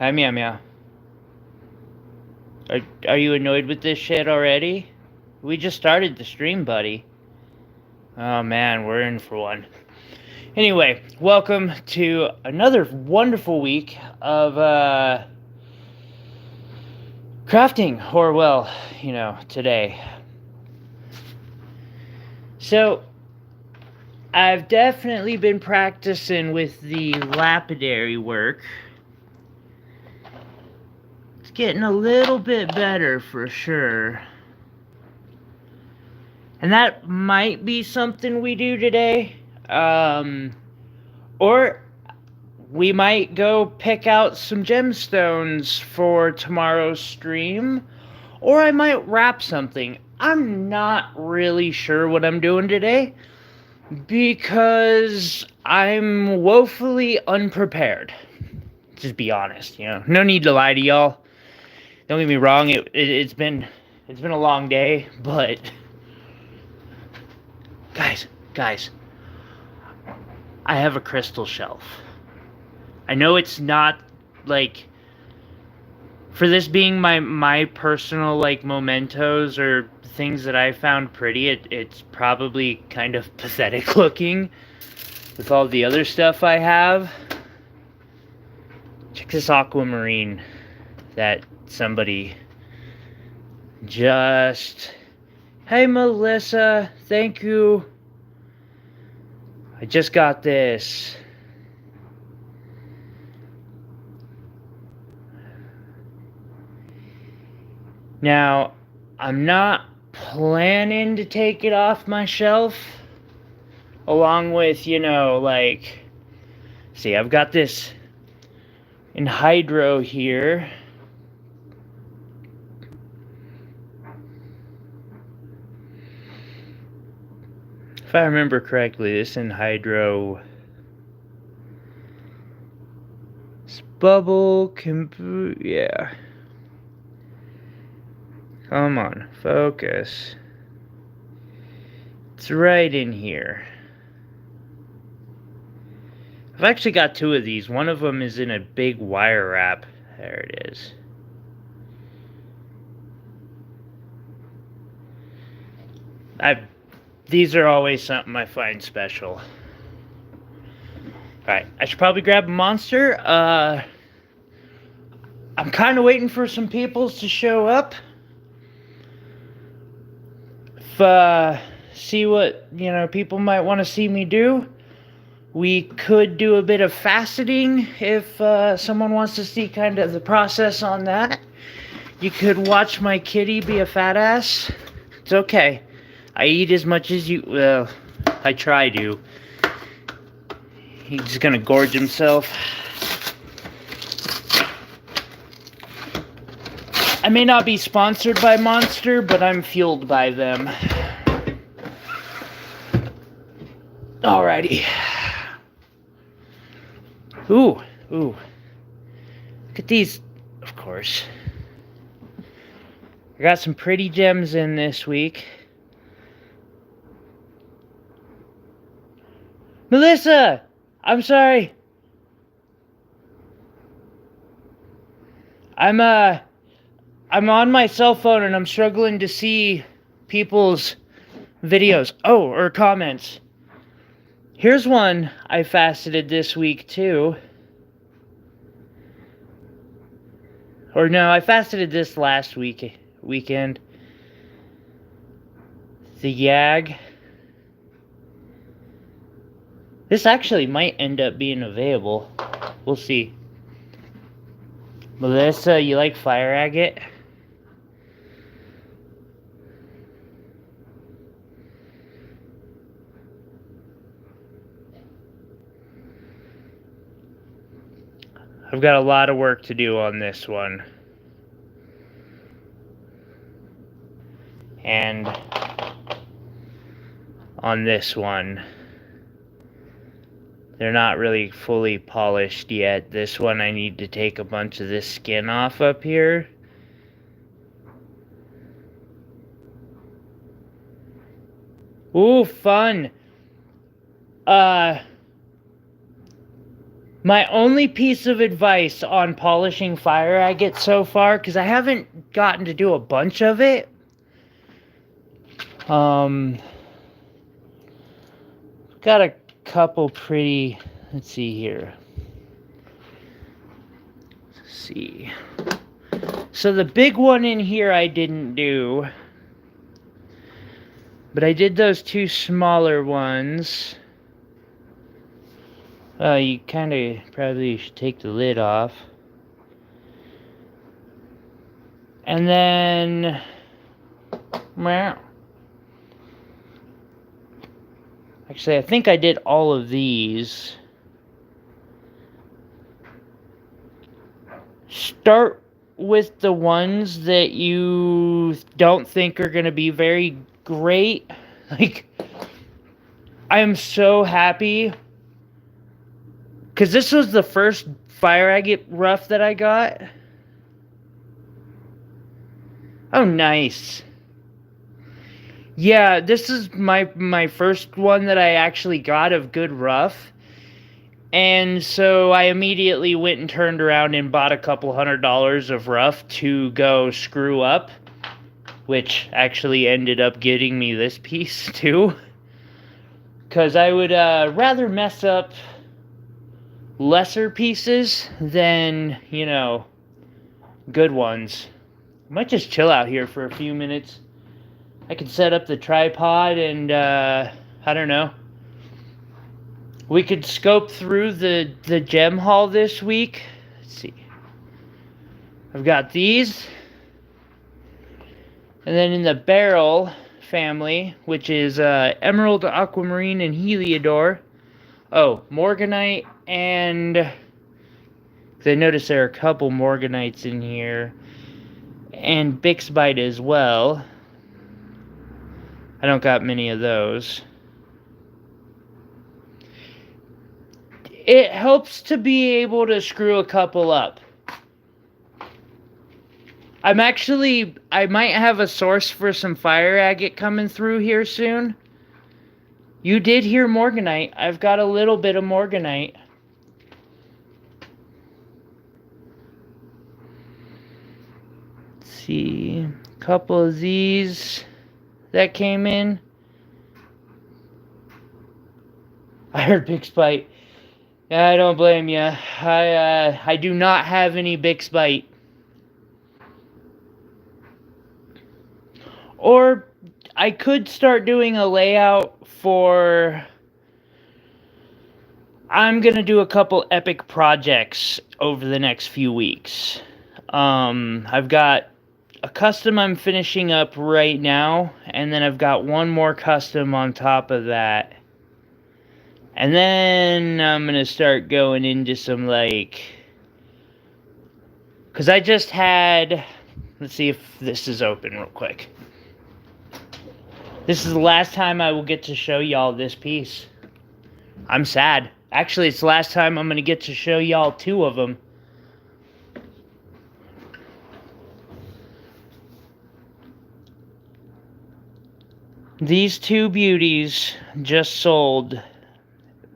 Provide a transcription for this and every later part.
Hi, Meow Meow. Are you annoyed with this shit already? We just started the stream, buddy. Oh man, we're in for one. Anyway, welcome to another wonderful week of crafting, or well, today. So, I've definitely been practicing with the lapidary work. It's getting a little bit better for sure. And that might be something we do today. Or we might go pick out some gemstones for tomorrow's stream. Or I might wrap something. I'm not really sure what I'm doing today, because I'm woefully unprepared. Just be honest, No need to lie to y'all. Don't get me wrong, it's been a long day, but guys, I have a crystal shelf. I know it's not like, for this being my personal mementos or things that I found pretty, it's probably kind of pathetic looking with all the other stuff I have. Check this aquamarine that somebody just... Hey Melissa, thank you. I just got this. Now, I'm not planning to take it off my shelf, along with, see, I've got this in hydro here. If I remember correctly, this in hydro... Bubble, yeah. Come on, focus. It's right in here. I've actually got two of these. One of them is in a big wire wrap. There it is. These are always something I find special. Alright, I should probably grab a monster. I'm kind of waiting for some peoples to show up. See what, people might want to see me do. We could do a bit of faceting if someone wants to see kind of the process on that. You could watch my kitty be a fat ass. It's okay. I eat as much as you... Well, I try to. He's just gonna gorge himself. I may not be sponsored by Monster, but I'm fueled by them. Alrighty. Ooh. Look at these, of course. I got some pretty gems in this week. Melissa! I'm sorry. I'm on my cell phone and I'm struggling to see people's videos. Oh, or comments. Here's one I faceted this week too. Or no, I faceted this last weekend. The Yag. This actually might end up being available. We'll see. Melissa, you like fire agate? I've got a lot of work to do on this one. And on this one. They're not really fully polished yet. This one I need to take a bunch of this skin off up here. Ooh, fun. My only piece of advice on polishing fire agate so far, because I haven't gotten to do a bunch of it, got a couple pretty, let's see here. Let's see. So the big one in here I didn't do, but I did those two smaller ones. You kind of probably should take the lid off. And then, well, actually, I think I did all of these. Start with the ones that you don't think are going to be very great. Like, I am so happy, because this was the first fire agate rough that I got. Oh, nice. Yeah, this is my first one that I actually got of good rough. And so I immediately went and turned around and bought a couple $100 of rough to go screw up, which actually ended up getting me this piece too. Because I would rather mess up lesser pieces than, you know, good ones. I might just chill out here for a few minutes. I could set up the tripod and, I don't know. We could scope through the gem haul this week. Let's see. I've got these. And then in the barrel family, which is Emerald, Aquamarine, and Heliodor. Oh, Morganite and... I noticed there are a couple Morganites in here. And Bixbite as well. I don't got many of those. It helps to be able to screw a couple up. I might have a source for some fire agate coming through here soon. You did hear Morganite. I've got a little bit of Morganite. Let's see, a couple of these that came in. I heard Bixbite. I don't blame you. I do not have any Bixbite. Or I could start doing a layout for... I'm going to do a couple epic projects over the next few weeks. I've got a custom I'm finishing up right now, and then I've got one more custom on top of that. And then I'm going to start going into some, like... Because I just had... Let's see if this is open real quick. This is the last time I will get to show y'all this piece. I'm sad. Actually, it's the last time I'm going to get to show y'all two of them. These two beauties just sold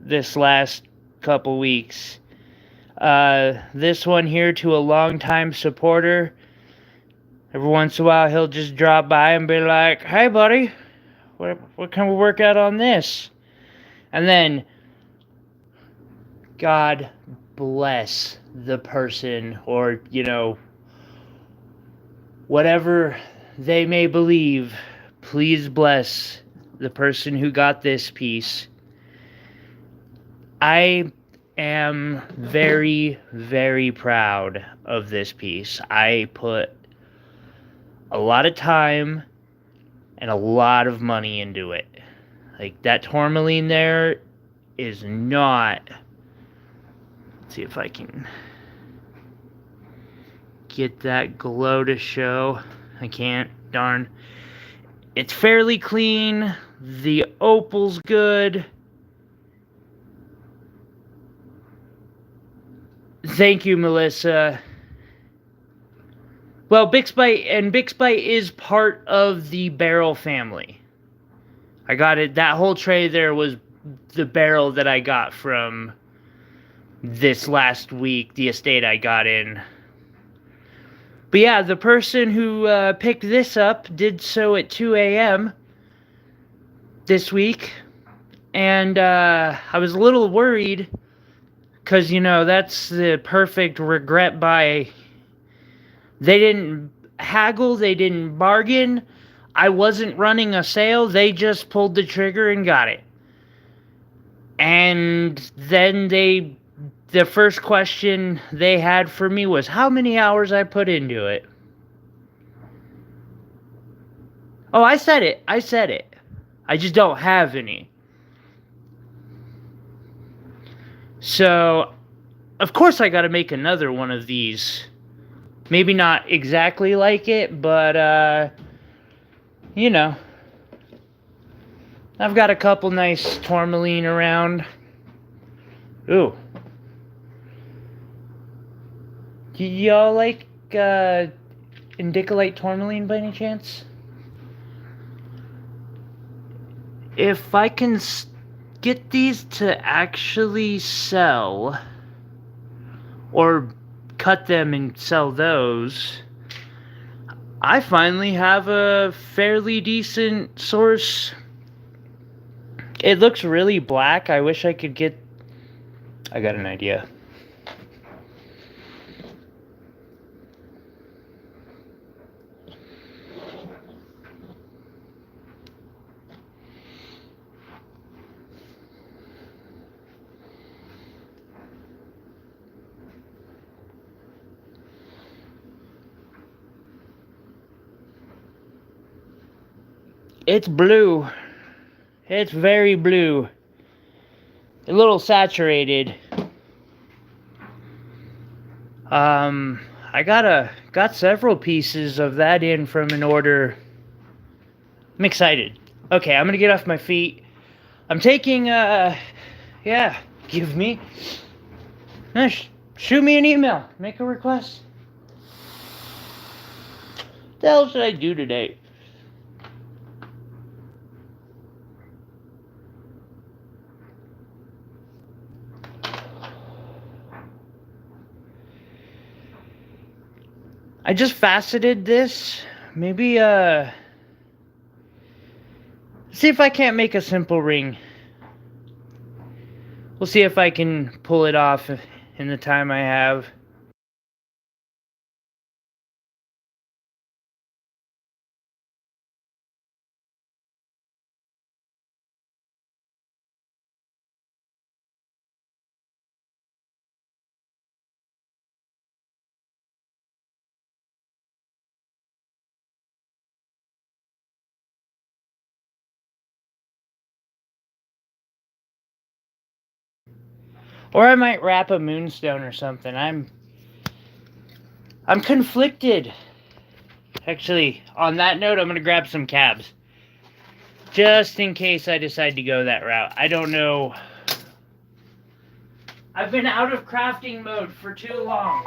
this last couple weeks. This one here to a longtime supporter. Every once in a while he'll just drop by and be like, "Hey buddy, what can we work out on this?" And then, God bless the person, or, you know, whatever they may believe, please bless the person who got this piece. I am very, very proud of this piece. I put a lot of time and a lot of money into it. Like, that tourmaline there is not... Let's see if I can get that glow to show. I can't, darn. It's fairly clean. The opal's good. Thank you, Melissa. Well, Bixbite is part of the barrel family. I got it. That whole tray there was the barrel that I got from this last week, the estate I got in. But yeah, the person who picked this up did so at 2 a.m. this week. And I was a little worried because, you know, that's the perfect regret buy. They didn't haggle, they didn't bargain. I wasn't running a sale, they just pulled the trigger and got it. And then the first question they had for me was how many hours I put into it. Oh, I said it. I just don't have any. So, of course I gotta make another one of these. Maybe not exactly like it, but, you know. I've got a couple nice tourmaline around. Ooh. Y'all like, indicolite tourmaline by any chance? If I can get these to actually sell, or cut them and sell those, I finally have a fairly decent source. It looks really black. I wish I could get... I got an idea. It's blue. It's very blue. A little saturated. I got several pieces of that in from an order. I'm excited. Okay, I'm gonna get off my feet. I'm taking, yeah, give me. Shoot me an email. Make a request. What the hell should I do today? I just faceted this. Maybe, see if I can't make a simple ring. We'll see if I can pull it off in the time I have. Or I might wrap a moonstone or something. I'm conflicted. Actually, on that note, I'm gonna grab some cabs. Just in case I decide to go that route. I don't know. I've been out of crafting mode for too long.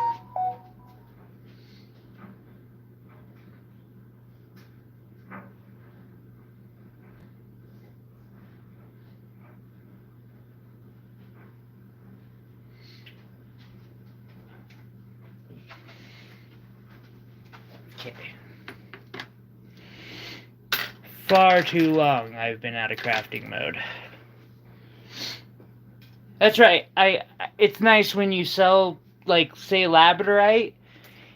Okay. Far too long I've been out of crafting mode. That's right. It's nice when you sell, like, say, labradorite.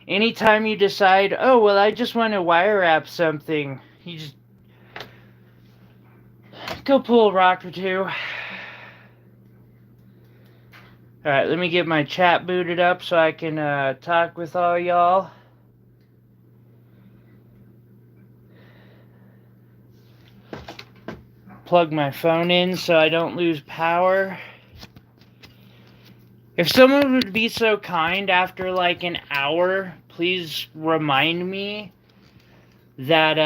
Anytime you decide, oh, well, I just want to wire wrap something, you just go pull a rock or two. Alright, let me get my chat booted up so I can talk with all y'all. Plug my phone in so I don't lose power. If someone would be so kind after like an hour, please remind me that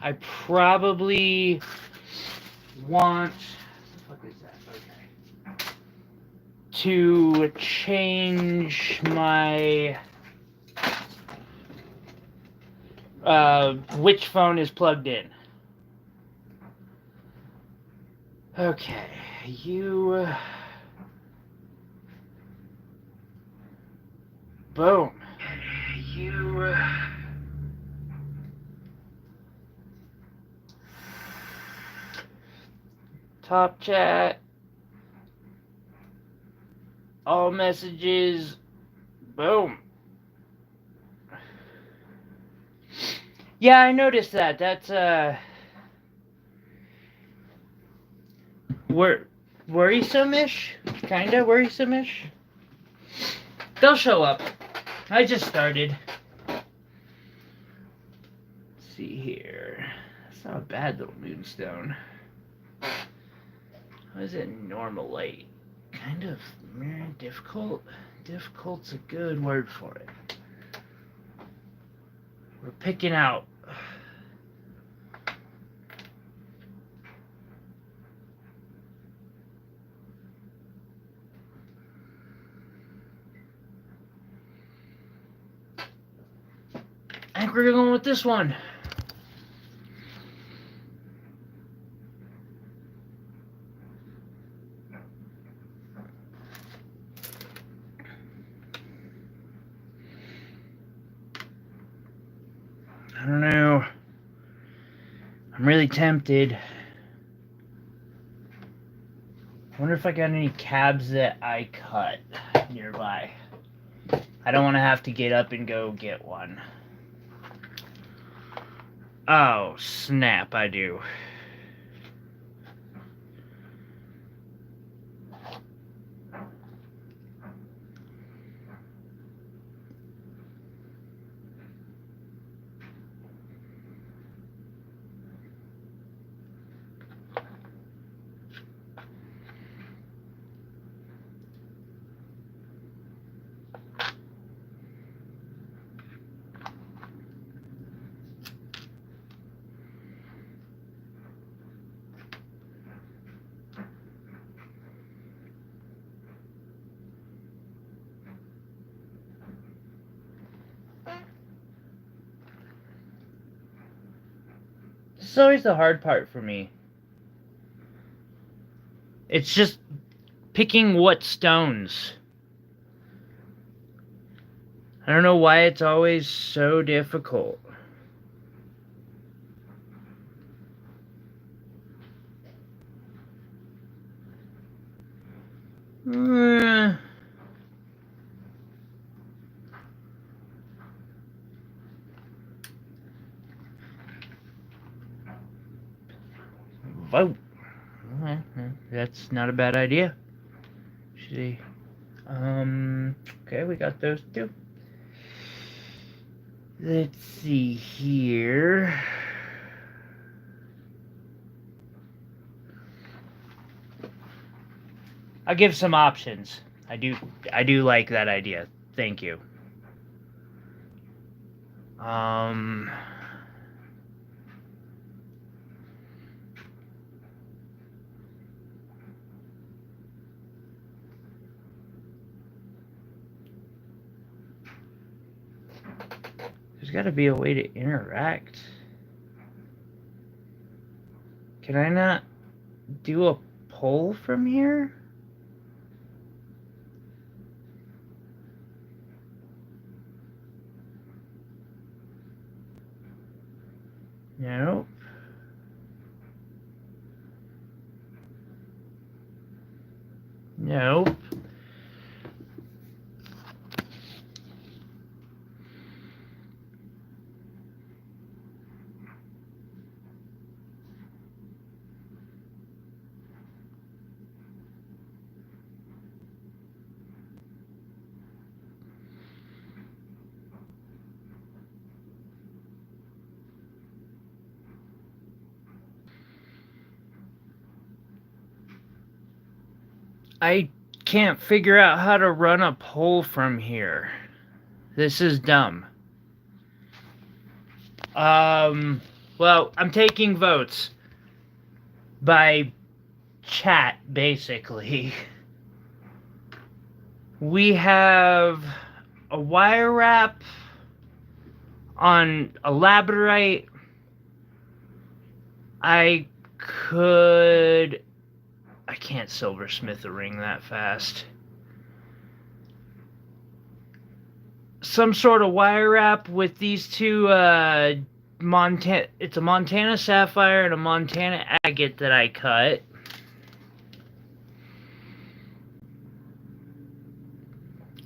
I probably want... What the fuck is that? Okay. To change my... which phone is plugged in. Okay, you... Boom. You... top chat. All messages. Boom. Yeah, I noticed that. That's, worrisome-ish? Kinda worrisome-ish? They'll show up. I just started. Let's see here. That's not a bad little moonstone. What is it? Normal light. Kind of difficult. Difficult's a good word for it. We're picking out. I think we're going with this one. I don't know. I'm really tempted. I wonder if I got any cabs that I cut nearby. I don't want to have to get up and go get one. Oh, snap, I do. This is always the hard part for me. It's just picking what stones. I don't know why it's always so difficult. Vote. That's not a bad idea. See. Okay, we got those two. Let's see here. I'll give some options. I do like that idea. Thank you. There's got to be a way to interact. Can I not do a pull from here? Nope. Nope. I can't figure out how to run a poll from here. This is dumb. Well, I'm taking votes by chat, basically. We have a wire wrap on a labradorite. I can't silversmith a ring that fast. some sort of wire wrap with these two it's a Montana sapphire and a Montana agate that I cut.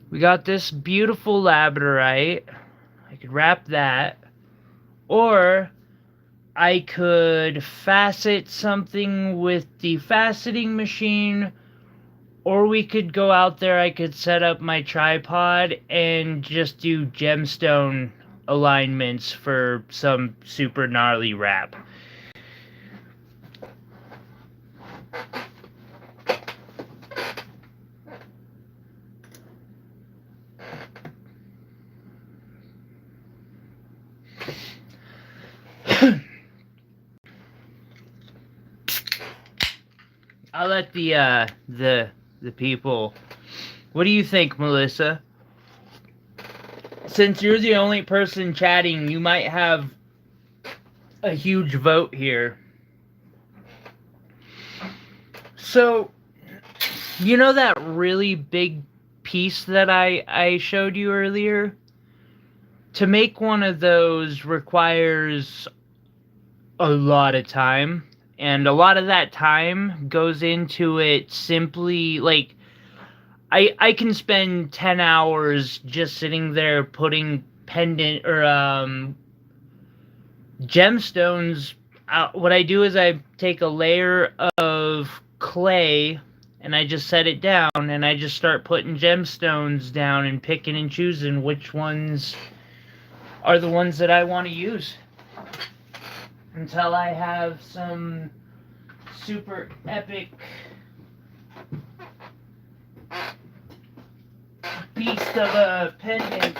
We got this beautiful labradorite. I could wrap that. Or I could facet something with the faceting machine. Or we could go out there, I could set up my tripod and just do gemstone alignments for some super gnarly wrap. I'll let the people. What do you think, Melissa? Since you're the only person chatting, you might have a huge vote here. So, you know that really big piece that I showed you earlier? To make one of those requires a lot of time. And a lot of that time goes into it simply, like, I can spend 10 hours just sitting there putting pendant or gemstones. What I do is I take a layer of clay and I just set it down and I just start putting gemstones down and picking and choosing which ones are the ones that I want to use until I have some super epic beast of a pendant.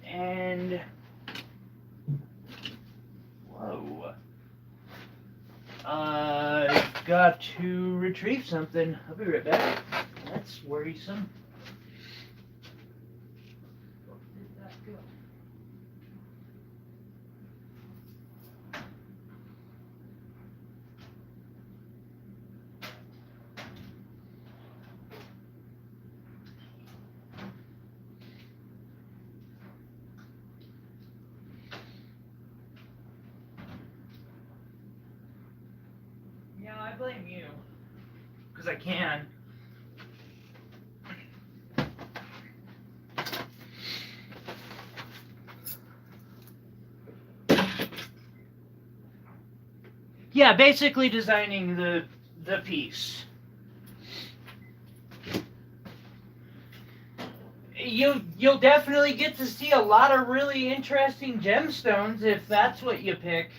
And whoa, I've got to retrieve something. I'll be right back. That's worrisome. Where did that go? Yeah, I blame you. Because I can. Yeah, basically designing the piece. You'll definitely get to see a lot of really interesting gemstones if that's what you pick.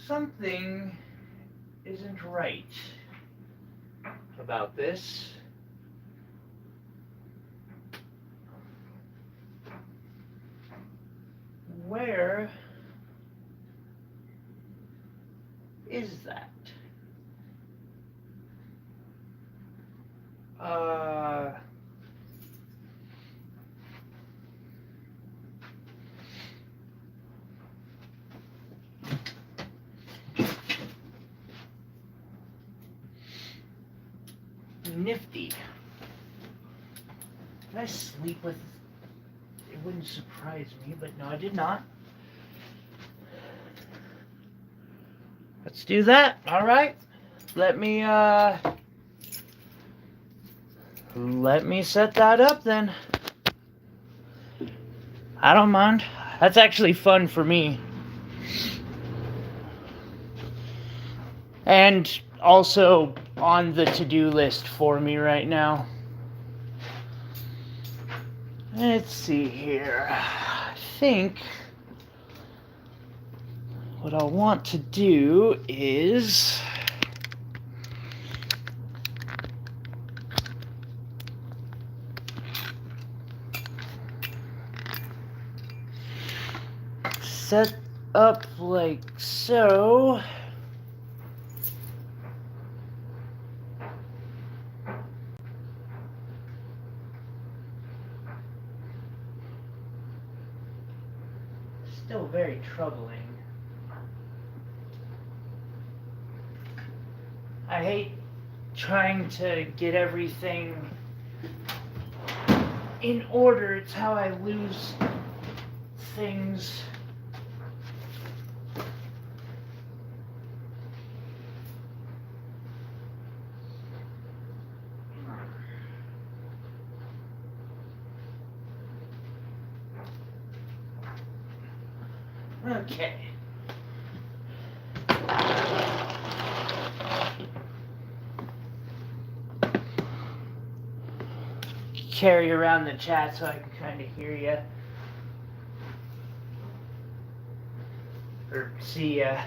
Something isn't right about this. Where is that? Nifty. Did I sleep with... It wouldn't surprise me, but no, I did not. Let's do that. All right. Let me set that up then. I don't mind. That's actually fun for me. And also on the to-do list for me right now. Let's see here. I think what I want to do is set up like so. Still very troubling. I hate trying to get everything in order. It's how I lose things. Okay. Carry around the chat so I can kind of hear you. Or see ya.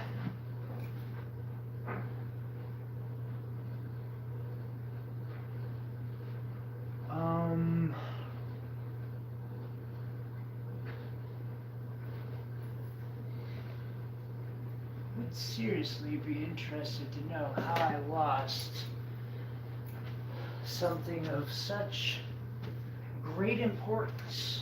Would seriously be interested to know how I lost something of such great importance.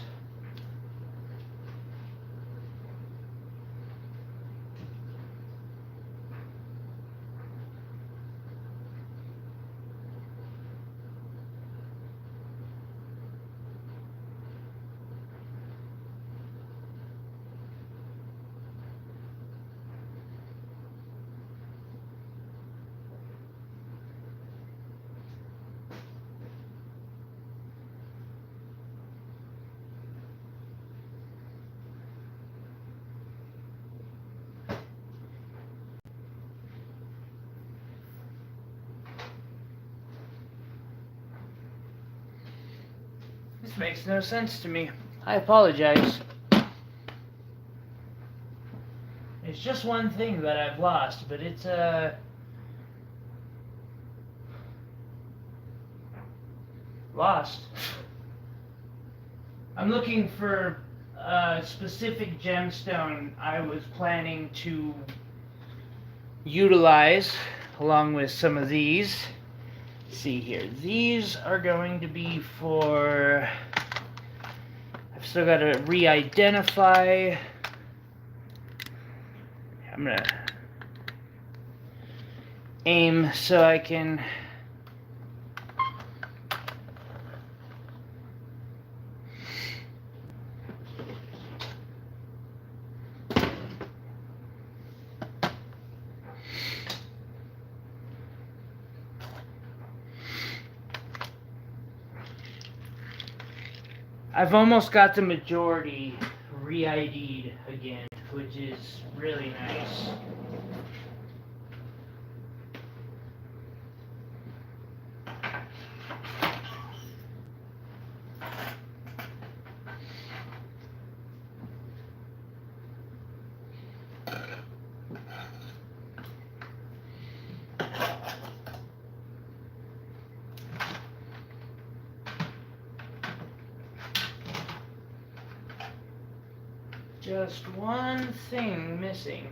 This makes no sense to me. I apologize. It's just one thing that I've lost, but it's lost. I'm looking for a specific gemstone I was planning to utilize along with some of these. See here, these are going to be for, I've still got to re-identify. I'm gonna aim so I can I've almost got the majority re-ID'd again, which is really nice. Just one thing missing.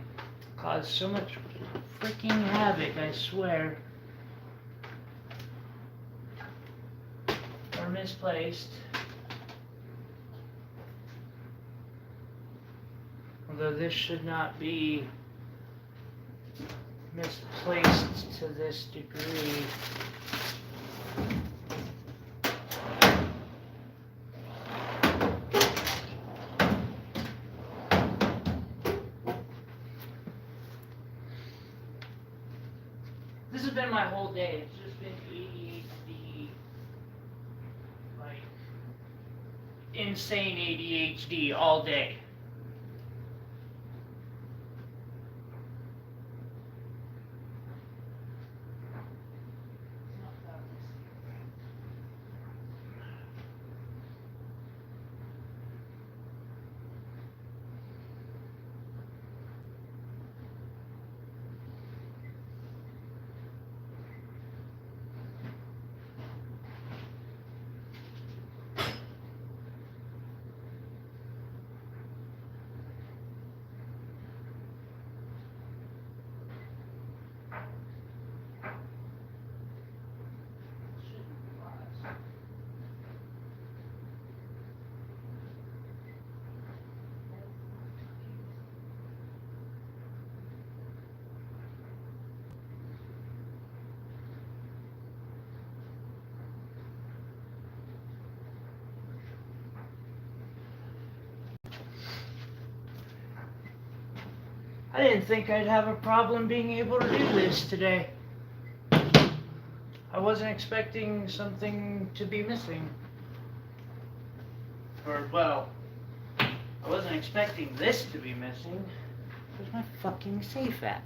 Caused so much freaking havoc, I swear. Or misplaced. Although this should not be misplaced to this degree. This has been my whole day. It's just been ADHD, like insane ADHD all day. I didn't think I'd have a problem being able to do this today. I wasn't expecting something to be missing. Or, well, I wasn't expecting this to be missing. Where's my fucking safe at?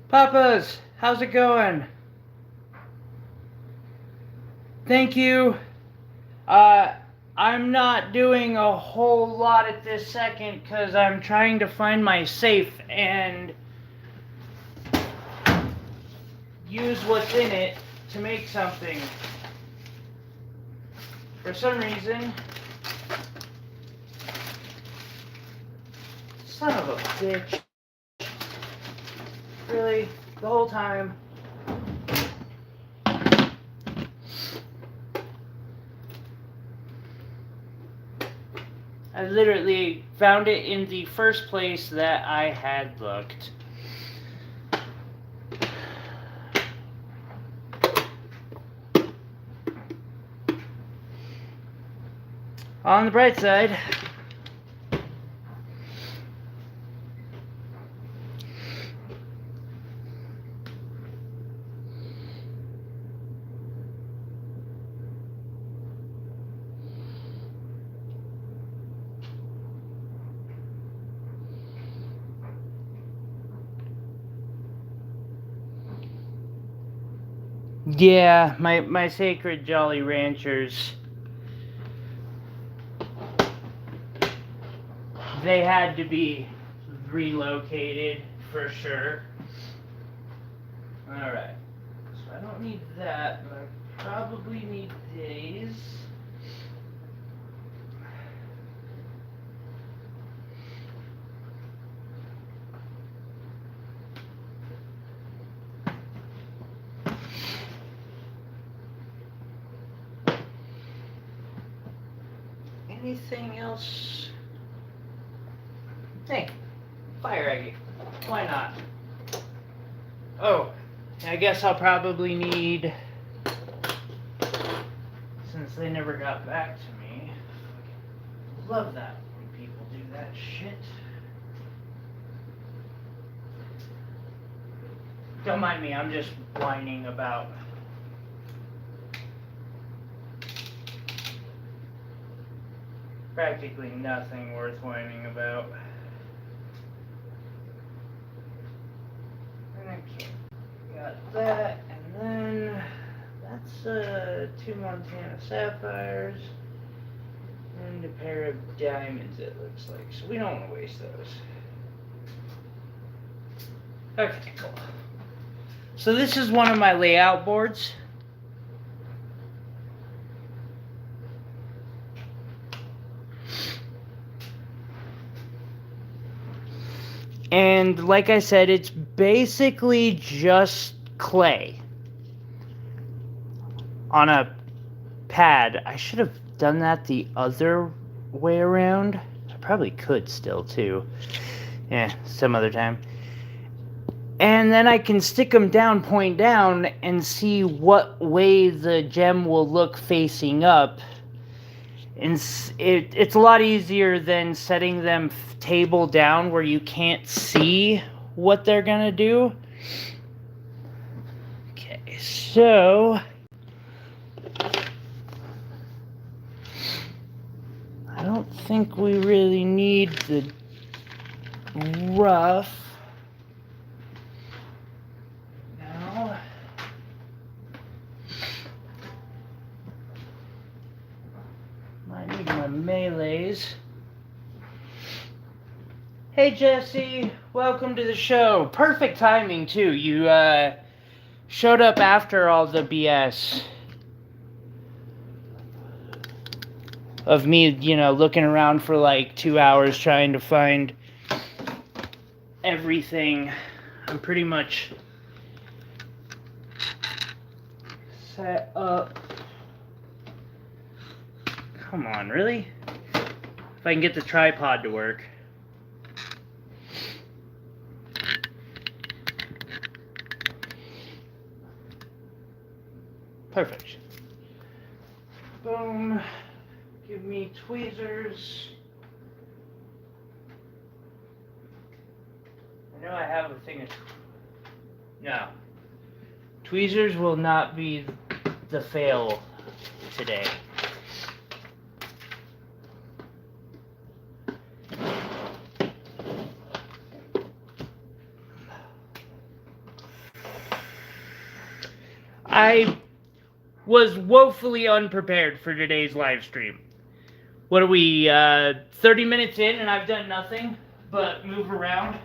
Papas, how's it going? Thank you. I'm not doing a whole lot at this second because I'm trying to find my safe and use what's in it to make something. For some reason, son of a bitch. Really, the whole time. I literally found it in the first place that I had looked. On the bright side, yeah, my sacred Jolly Ranchers, they had to be relocated for sure. Alright, so I don't need that, but I probably need these. Anything else? Hey, fire egg. Why not? Oh, I guess I'll probably need, since they never got back to me. Love that when people do that shit. Don't mind me, I'm just whining about practically nothing worth whining about. Okay, got that, and then that's 2 Montana Sapphires and a pair of diamonds, it looks like. So we don't want to waste those. Okay, cool. So this is one of my layout boards. And like I said, it's basically just clay on a pad. I should have done that the other way around. I probably could still too. Yeah, some other time. And then I can stick them down, point down, and see what way the gem will look facing up. And it's a lot easier than setting them table down where you can't see what they're gonna do. Okay, so I don't think we really need the rough. No. I need my melees. Hey Jesse, welcome to the show. Perfect timing too. You showed up after all the BS of me, looking around for like 2 hours trying to find everything. I'm pretty much set up. Come on, really? If I can get the tripod to work. Perfect. Boom. Give me tweezers. I know I have a thing of... No. Tweezers will not be the fail today. I was woefully unprepared for today's live stream. What are we, 30 minutes in and I've done nothing but move around?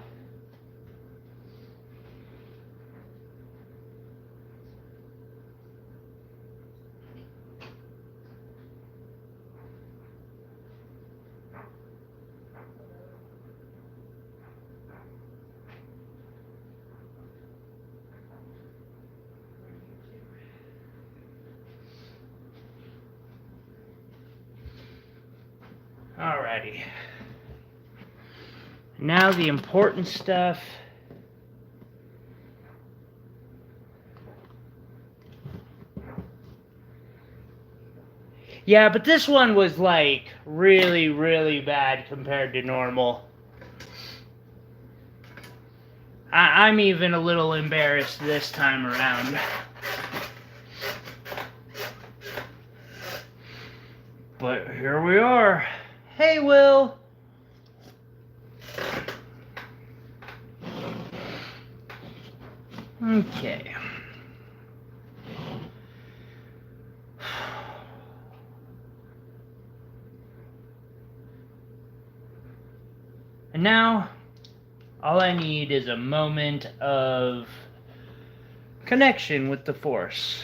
Alrighty. Now the important stuff. Yeah, but this one was like really, really bad compared to normal. I'm even a little embarrassed this time around. But here we are. Hey, Will. Okay. And now, all I need is a moment of connection with the Force.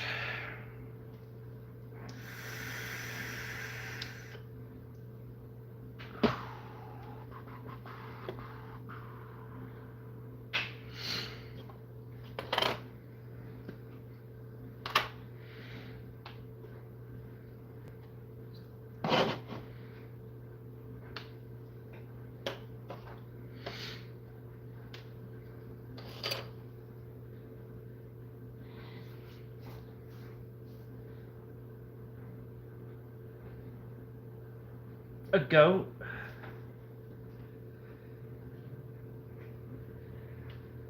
A goat?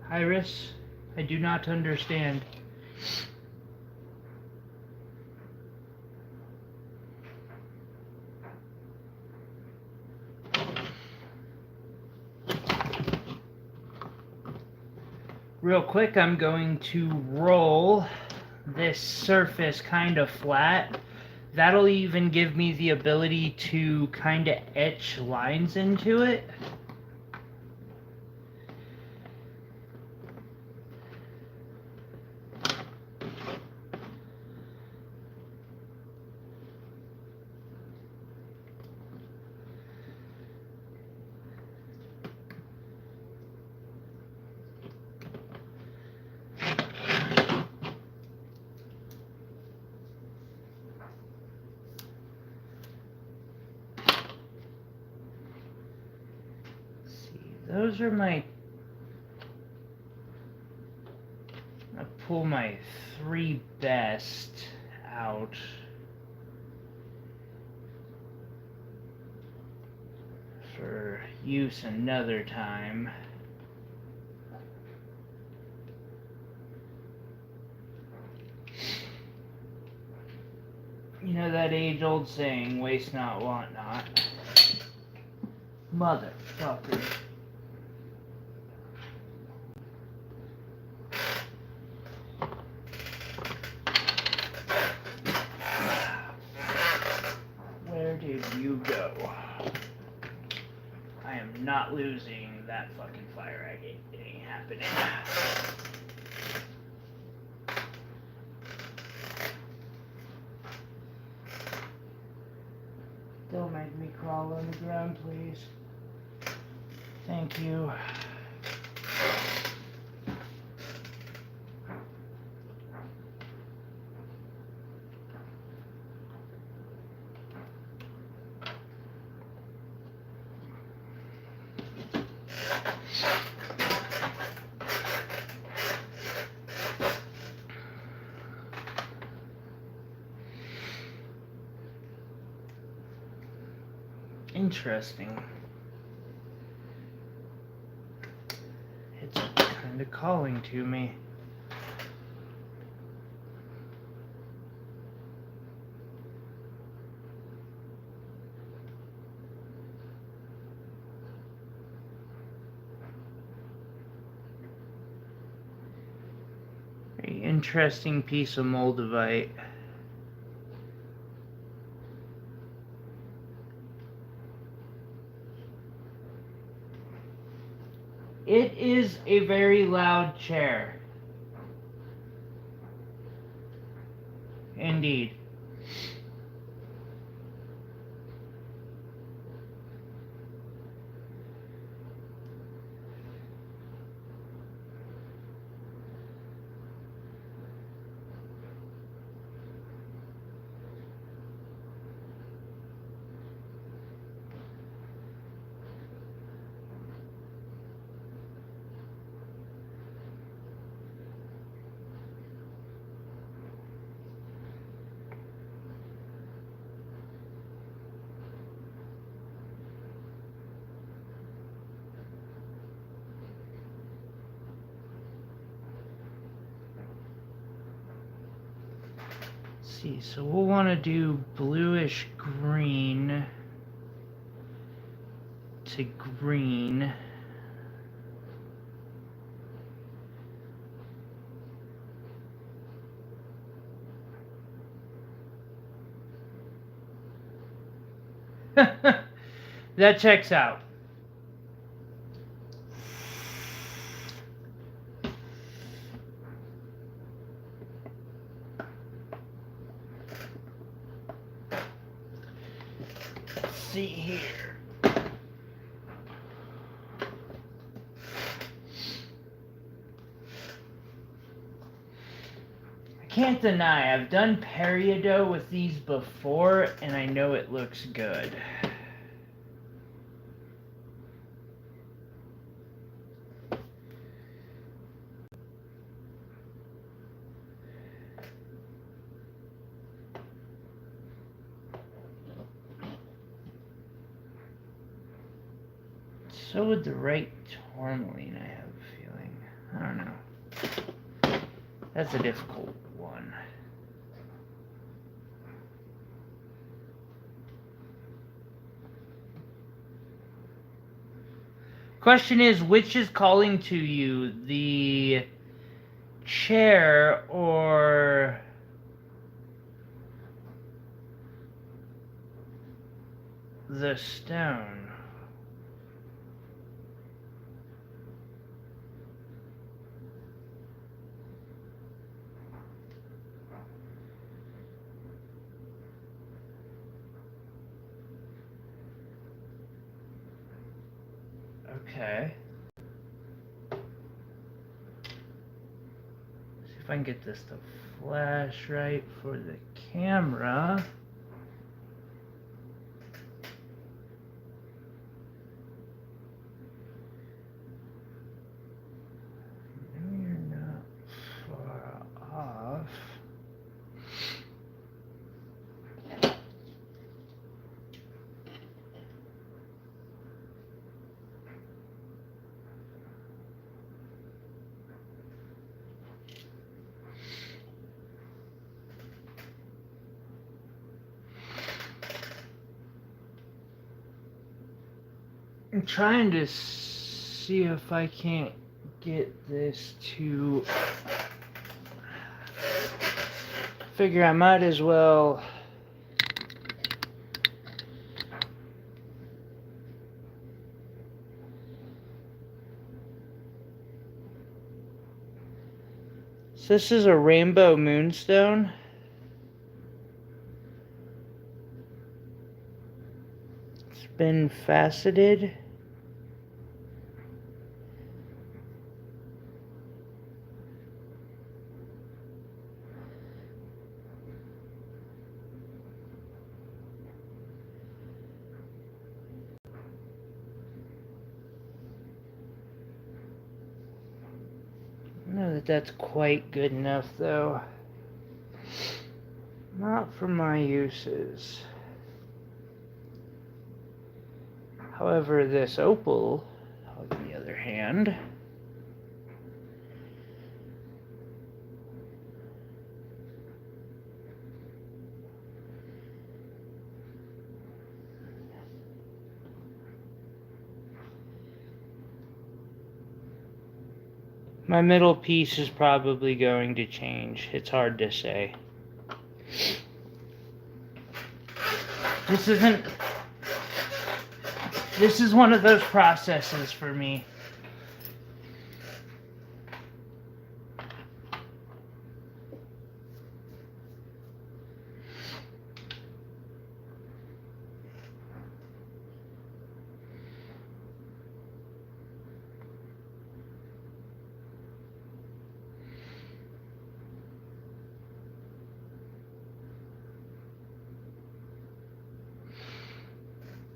Iris, I do not understand. Real quick, I'm going to roll this surface kind of flat. That'll even give me the ability to kind of etch lines into it. Those are my... I'll pull my 3 best out. For use another time. You know that age-old saying, waste not, want not. Motherfucker. Where did you go? I am not losing that fucking fire agate. It ain't happening. Don't make me crawl on the ground, please. Thank you. Interesting. It's kind of calling to me. Very interesting piece of moldavite. It is a very loud chair. Indeed. See, so we'll want to do bluish green to green. That checks out. Let's see here. I can't deny, I've done peridot with these before, and I know it looks good. So would the right tourmaline, I have a feeling. I don't know. That's a difficult one. Question is, which is calling to you? The chair or the stone? Okay. See if I can get this to flash right for the camera. Maybe you're not far off. I'm trying to see if I can't get this to figure I might as well so this is a rainbow moonstone. It's been faceted. I don't know that that's quite good enough though. Not for my uses. However, this opal, on the other hand, my middle piece is probably going to change. It's hard to say. This is one of those processes for me.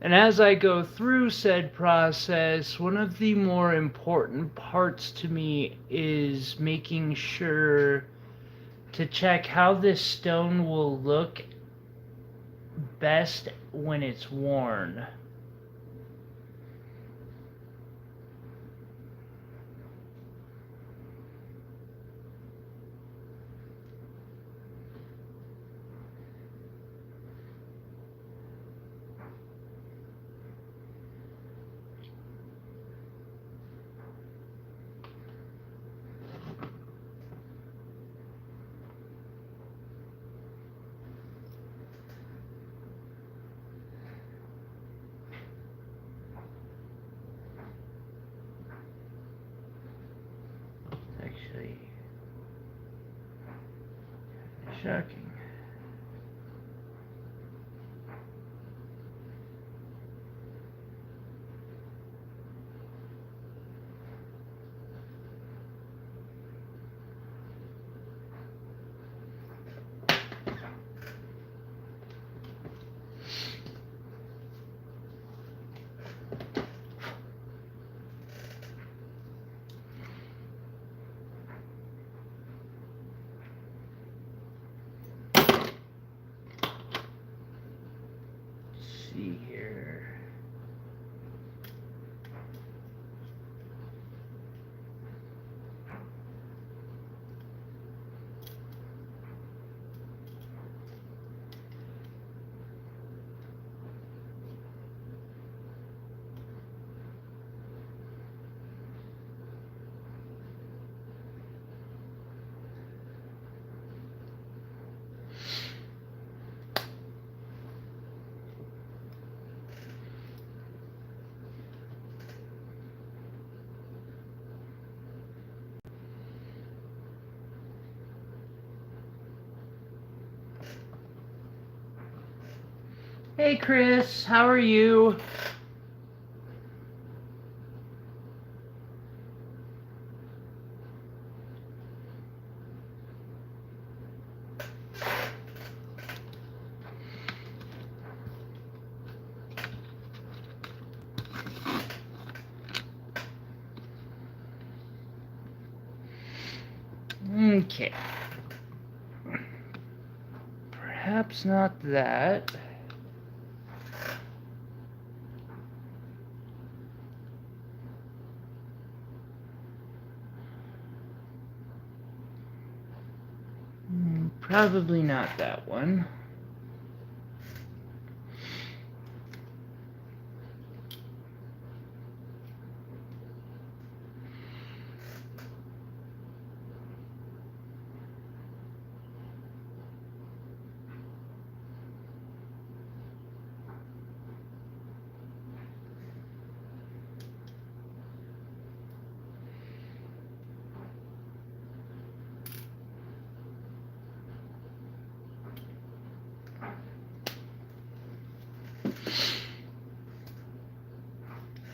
And as I go through said process, one of the more important parts to me is making sure to check how this stone will look best when it's worn. Actually, shocking. See here. Hey Chris, how are you? Okay. Perhaps not that. Probably not that one.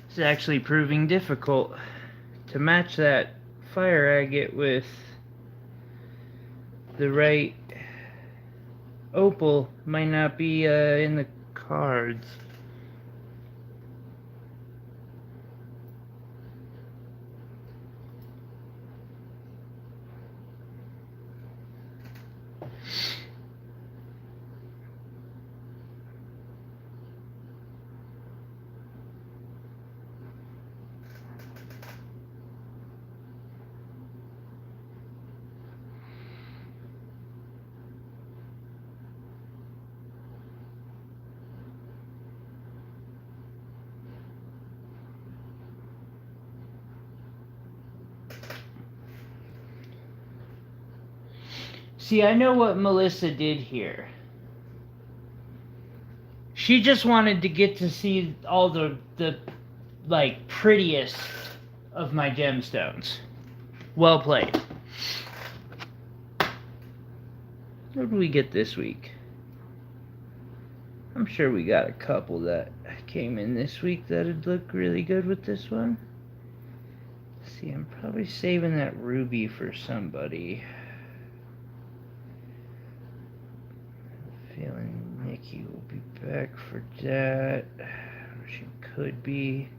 It's actually proving difficult to match that fire agate with the right opal. Might not be in the cards. See, I know what Melissa did here. She just wanted to get to see all the like prettiest of my gemstones. Well played. What did we get this week? I'm sure we got a couple that came in this week that'd look really good with this one. See, I'm probably saving that ruby for somebody. Feeling Nikki will be back for that. Or she could be.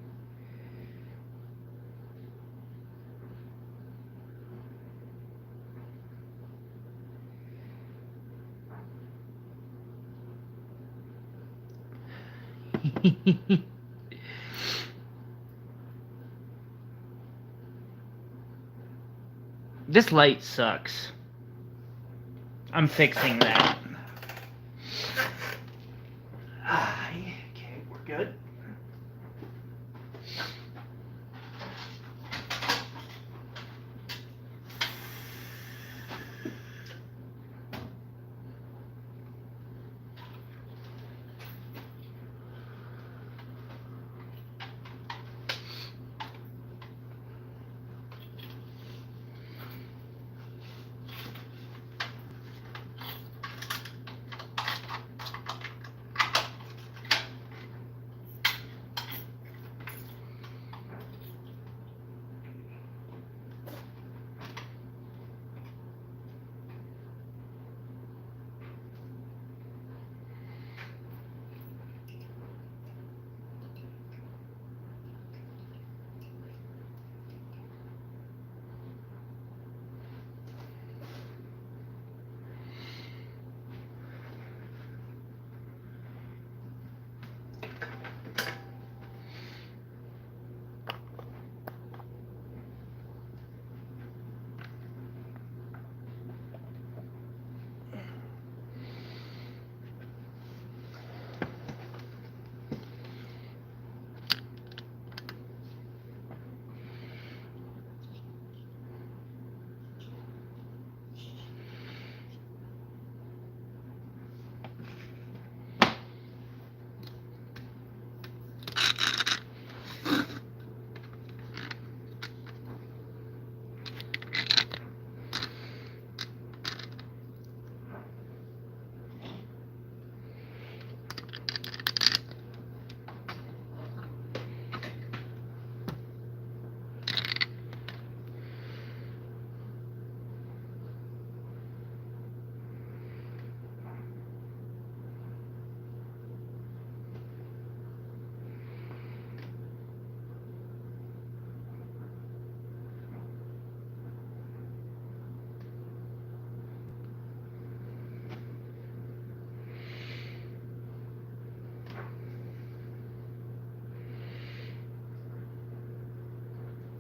This light sucks. I'm fixing that. Okay, we're good.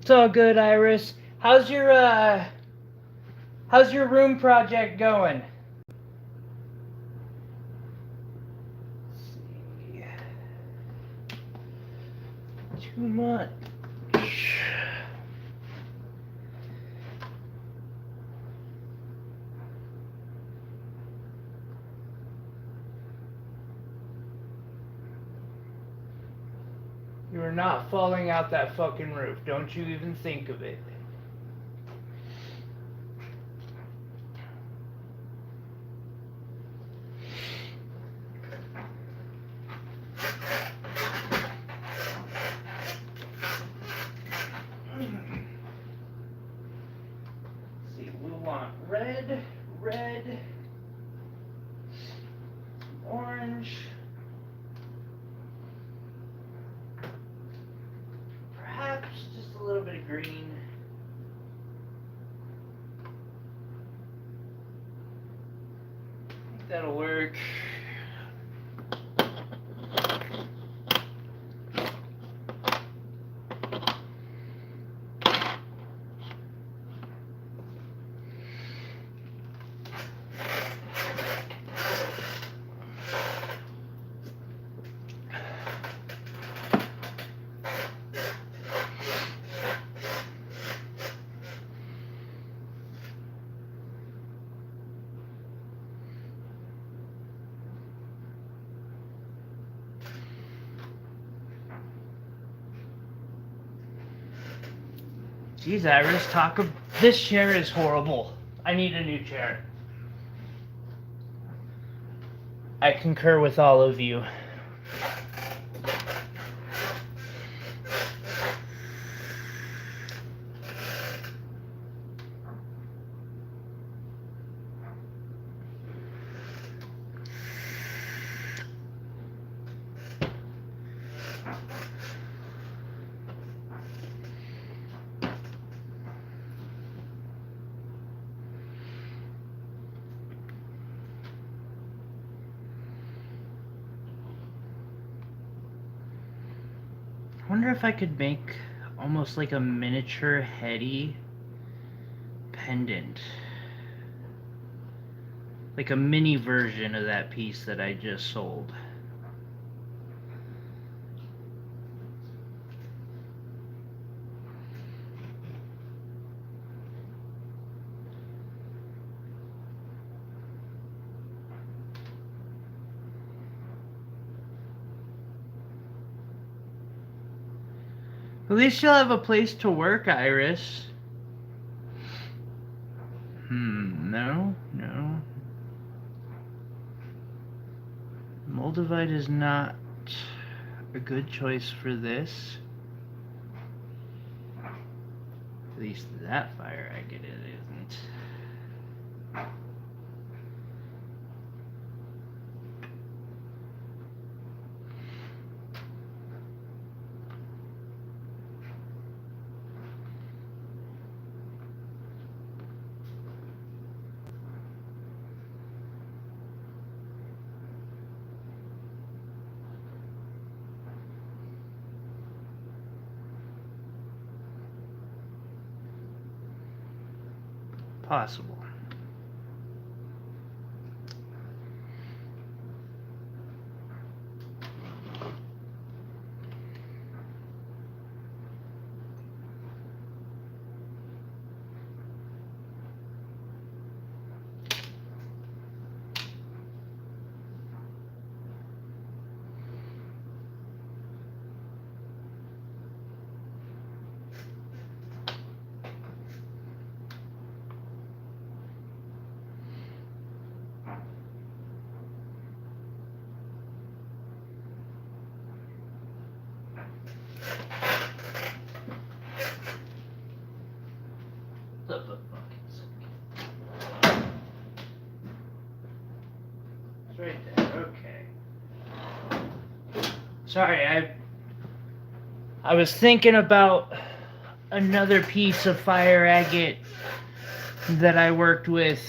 It's all good, Iris. How's your room project going? Let's see. Too much. You are not falling out that fucking roof. Don't you even think of it. See, we want red, orange. Perhaps just a little bit of green. I think that'll work. Jeez, Iris, this chair is horrible. I need a new chair. I concur with all of you. I wonder if I could make almost like a miniature heady pendant. Like a mini version of that piece that I just sold. At least you'll have a place to work, Iris. No. Moldavite is not a good choice for this. At least that fire agate it isn't. Possible. It's right there, okay. Sorry, I was thinking about another piece of fire agate that I worked with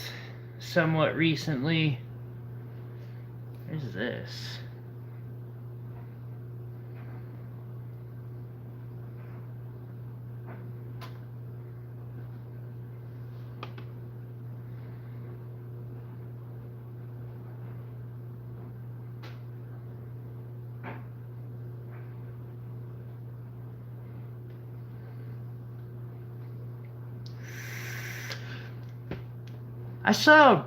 somewhat recently. What is this? I saw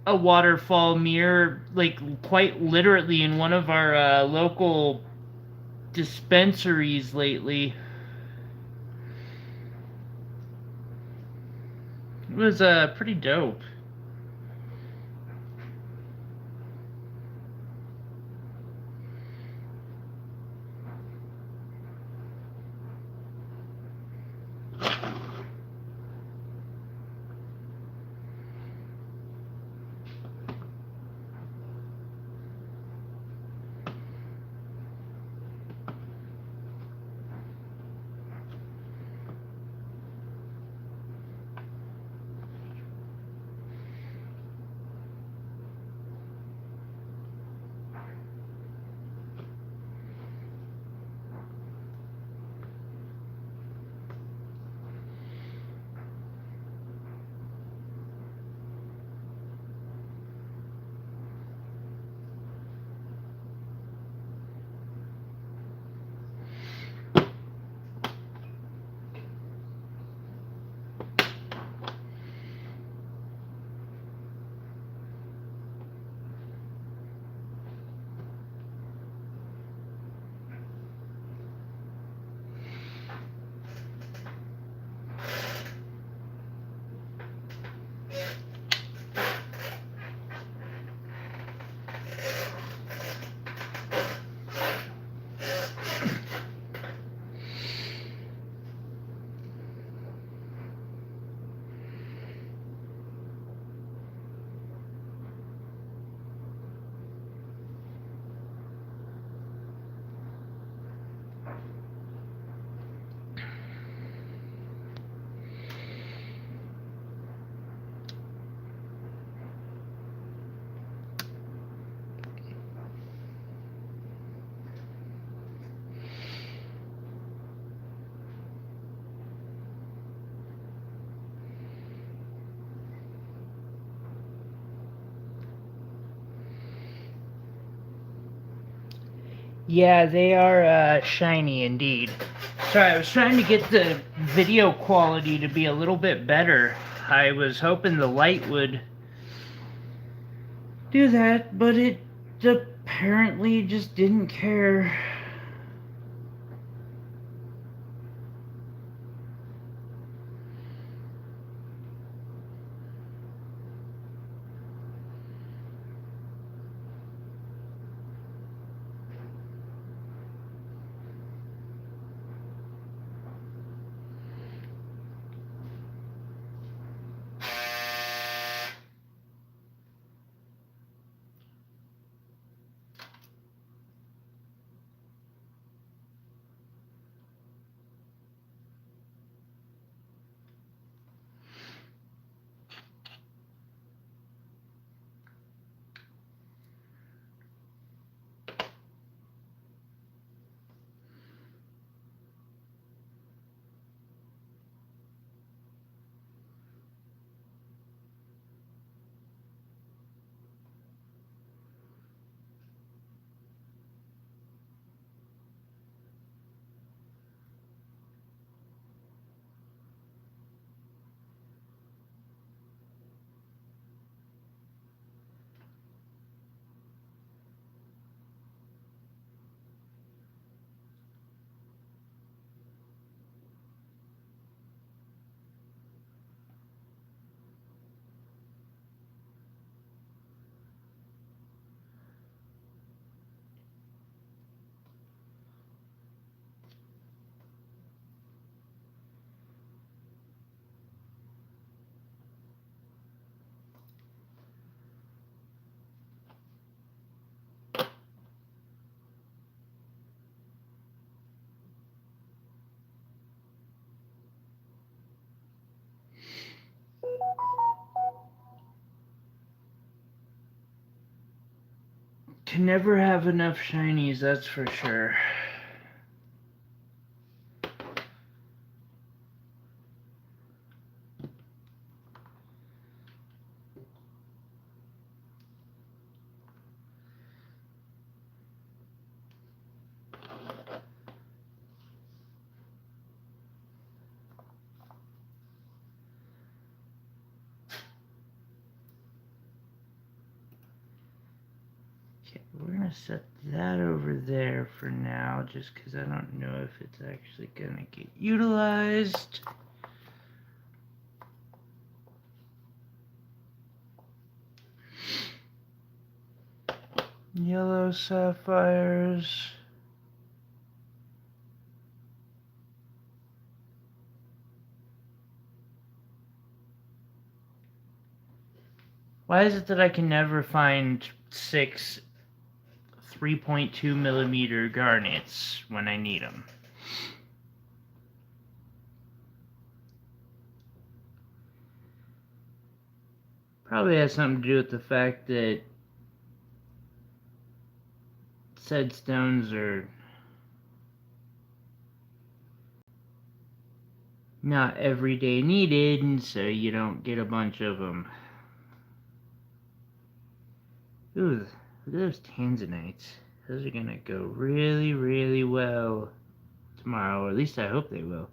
a waterfall mirror, like, quite literally in one of our local dispensaries lately. It was pretty dope. Yeah, they are shiny indeed. Sorry, I was trying to get the video quality to be a little bit better. I was hoping the light would do that, but it apparently just didn't care. Can never have enough shinies, that's for sure. We're going to set that over there for now, just because I don't know if it's actually going to get utilized. Yellow sapphires. Why is it that I can never find 6 3.2 millimeter garnets when I need them? Probably has something to do with the fact that said stones are not everyday needed, and so you don't get a bunch of them. Ooh, look at those tanzanites. Those are gonna go really, really well tomorrow, or at least I hope they will.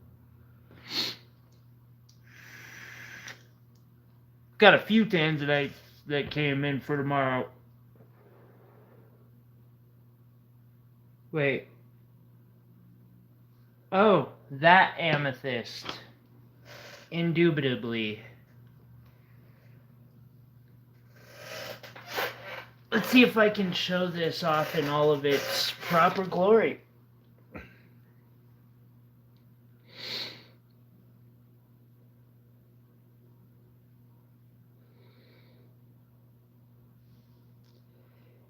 Got a few tanzanites that came in for tomorrow. Wait. Oh, that amethyst. Indubitably. Let's see if I can show this off in all of its proper glory.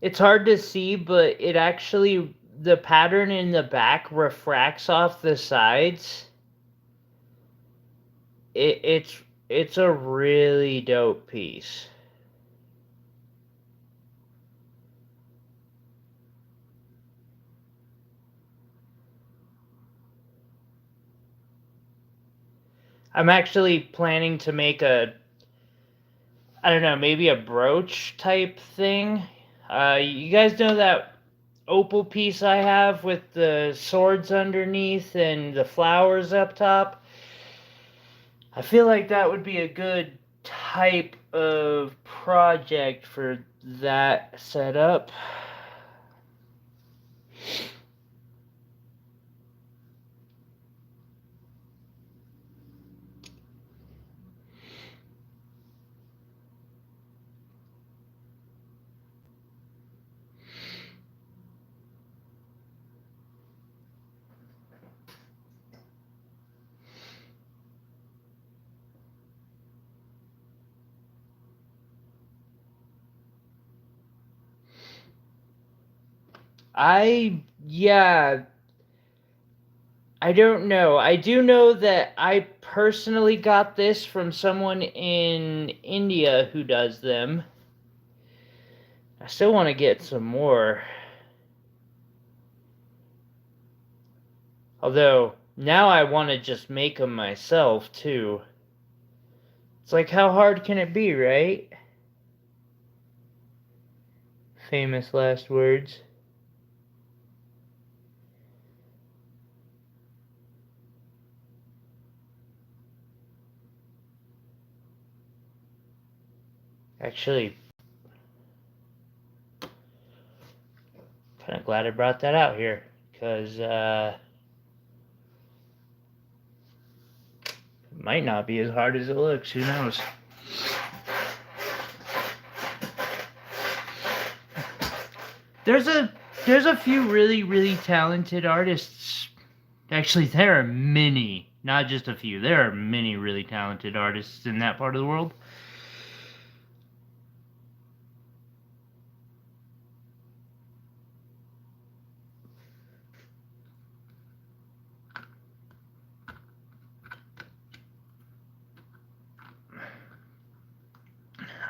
It's hard to see, but it actually, the pattern in the back refracts off the sides, it's a really dope piece. I'm actually planning to make I don't know, maybe a brooch type thing. You guys know that opal piece I have with the swords underneath and the flowers up top? I feel like that would be a good type of project for that setup. Yeah, I don't know. I do know that I personally got this from someone in India who does them. I still want to get some more. Although, now I want to just make them myself, too. It's like, how hard can it be, right? Famous last words. Actually, kind of glad I brought that out here, because it might not be as hard as it looks. Who knows? There's a few really talented artists. Actually, there are many, not just a few. There are many really talented artists in that part of the world.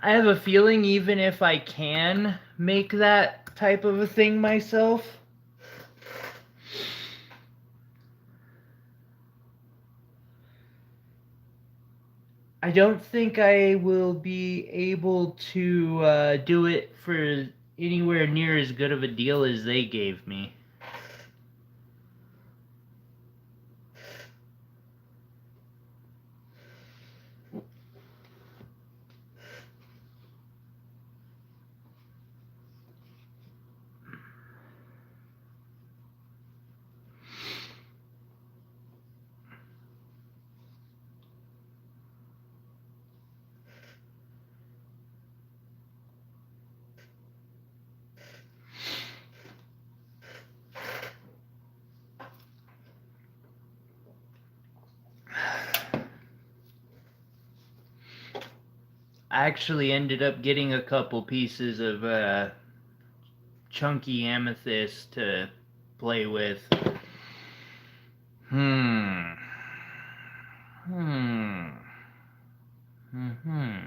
I have a feeling even if I can make that type of a thing myself, I don't think I will be able to do it for anywhere near as good of a deal as they gave me. I actually ended up getting a couple pieces of chunky amethyst to play with. Hmm. Hmm. Hmm.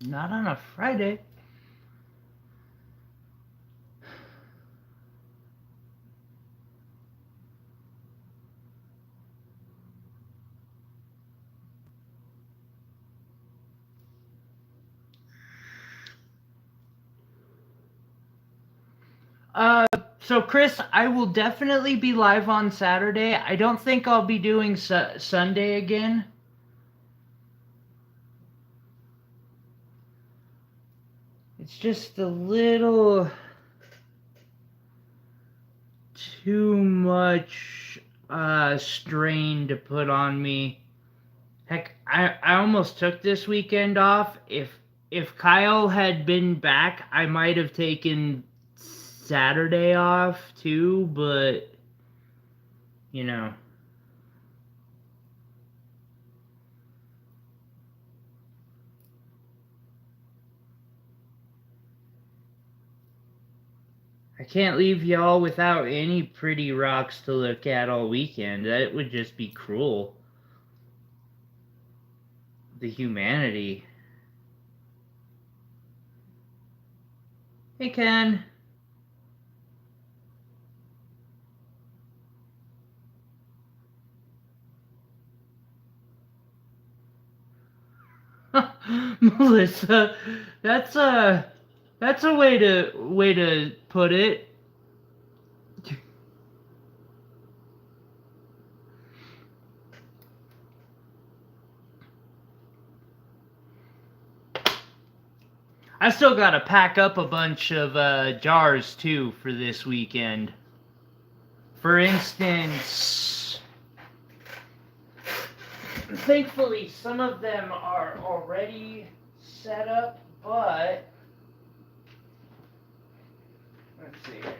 Not on a Friday. So Chris, I will definitely be live on Saturday. I don't think I'll be doing Sunday again. It's just a little too much strain to put on me. Heck, I almost took this weekend off. If Kyle had been back, I might have taken Saturday off too, but you know. I can't leave y'all without any pretty rocks to look at all weekend. That would just be cruel. The humanity. Hey, Ken. Melissa, that's a way to put it. I still gotta pack up a bunch of jars too for this weekend. For instance, thankfully some of them are already set up, but let's see here.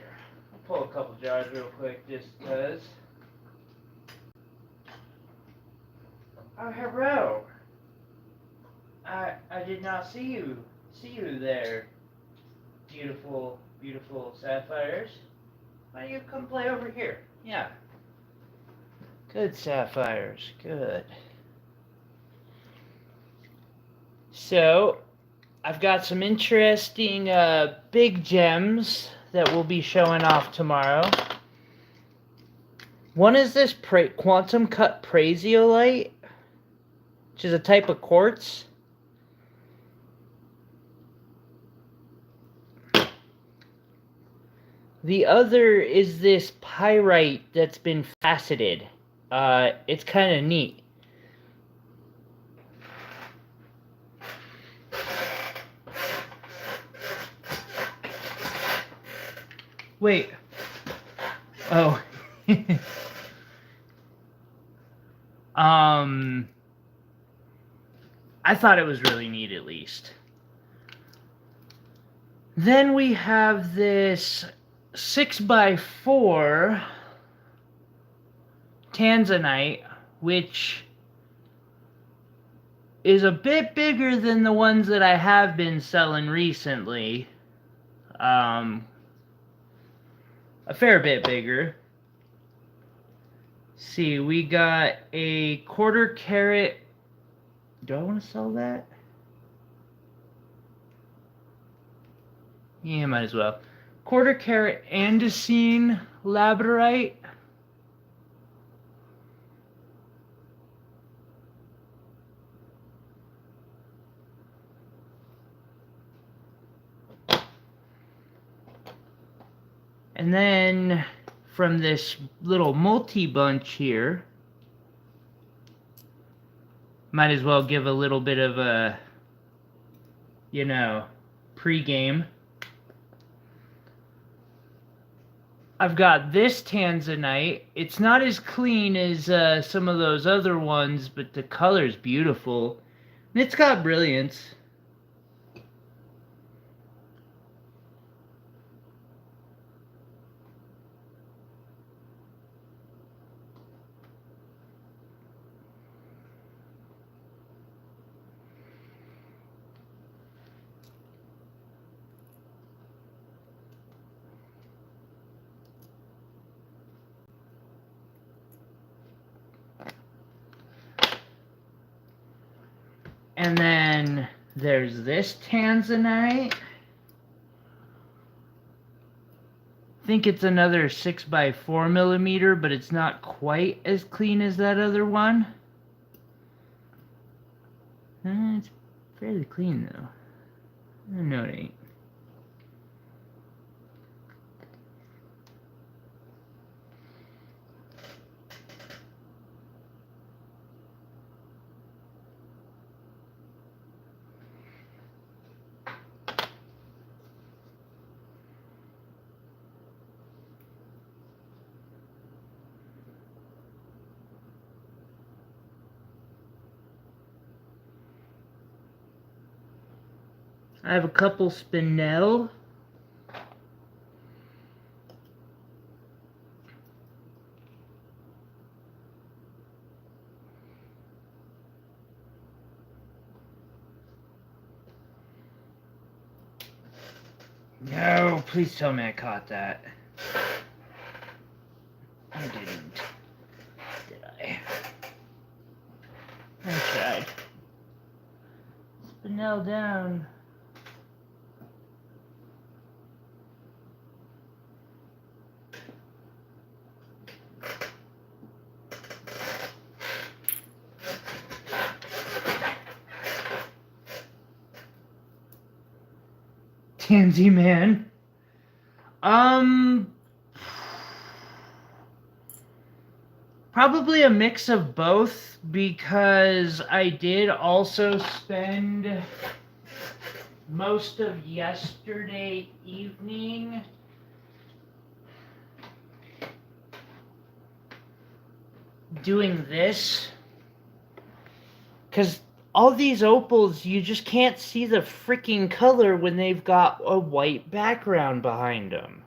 I'll pull a couple jars real quick just because. Oh, hello. I did not see you there. Beautiful, beautiful sapphires. Why don't you come play over here? Yeah. Good sapphires. Good. So, I've got some interesting big gems that we'll be showing off tomorrow. One is this quantum cut praesiolite, which is a type of quartz. The other is this pyrite that's been faceted. It's kind of neat. Wait. Oh. I thought it was really neat at least. Then we have this 6x4 tanzanite, which is a bit bigger than the ones that I have been selling recently. A fair bit bigger. See, we got a 1/4 carat. Do I want to sell that? Yeah, might as well. 1/4 carat andesine labradorite. And then from this little multi-bunch here, might as well give a little bit of a, you know, pre-game. I've got this tanzanite. It's not as clean as some of those other ones, but the color's beautiful. And it's got brilliance. And then There's this tanzanite. I think it's another 6x4 mm, but it's not quite as clean as that other one. It's fairly clean though. No, it ain't. I have a couple spinel. No, please tell me I caught that. I didn't. Did I? I tried. Spinel down. Tansy man. Probably a mix of both, because I did also spend most of yesterday evening doing this, because all these opals, you just can't see the freaking color when they've got a white background behind them.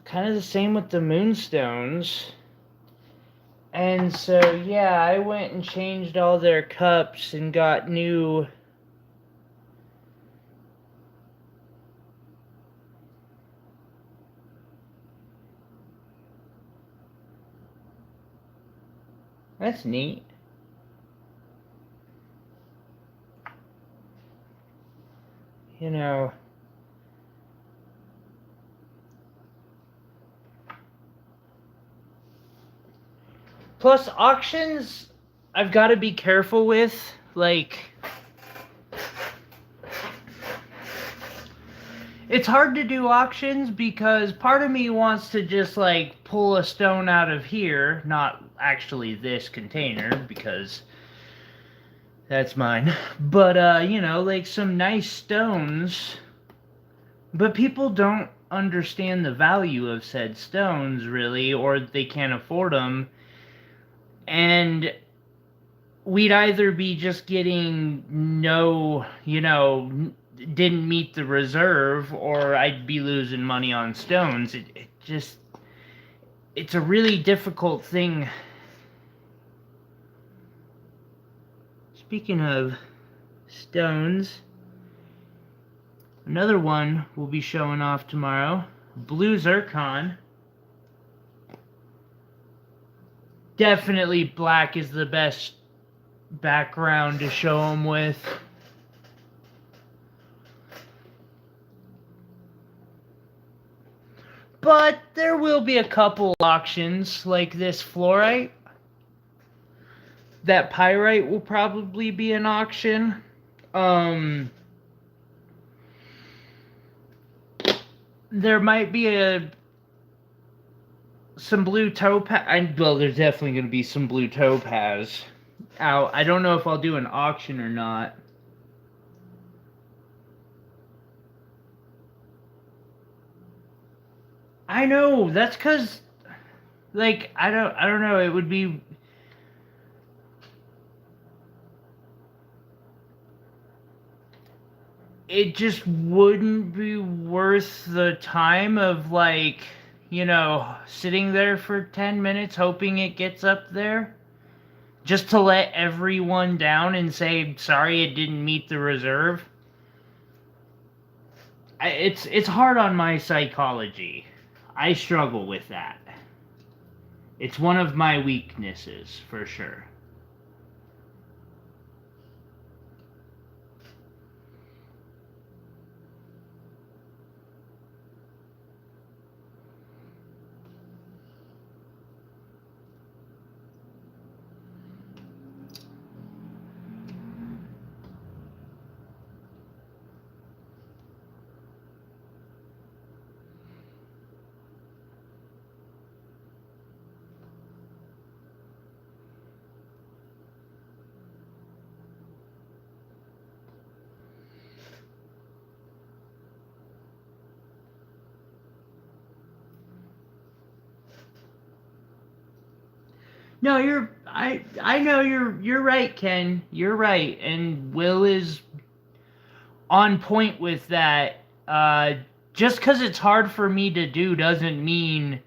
Kind of the same with the moonstones. And so, yeah, I went and changed all their cups and got new... That's neat. You know... Plus, auctions, I've got to be careful with. Like, it's hard to do auctions because part of me wants to just, like, pull a stone out of here. Not actually this container, because that's mine. But, you know, like some nice stones. But people don't understand the value of said stones, really, or they can't afford them. And we'd either be just getting no, you know, didn't meet the reserve, or I'd be losing money on stones. It's a really difficult thing. Speaking of stones, another one will be showing off tomorrow. Blue zircon. Definitely black is the best background to show them with. But there will be a couple auctions like this fluorite. That pyrite will probably be an auction. There might be some blue topaz. Well, there's definitely going to be some blue topaz out. I don't know if I'll do an auction or not. I know, that's because, like, I don't know, it would be... It just wouldn't be worth the time of, like, you know, sitting there for 10 minutes hoping it gets up there. Just to let everyone down and say, sorry, it didn't meet the reserve. It's hard on my psychology. I struggle with that. It's one of my weaknesses, for sure. No, I know you're right, Ken. You're right, and Will is on point with that. Just because it's hard for me to do doesn't mean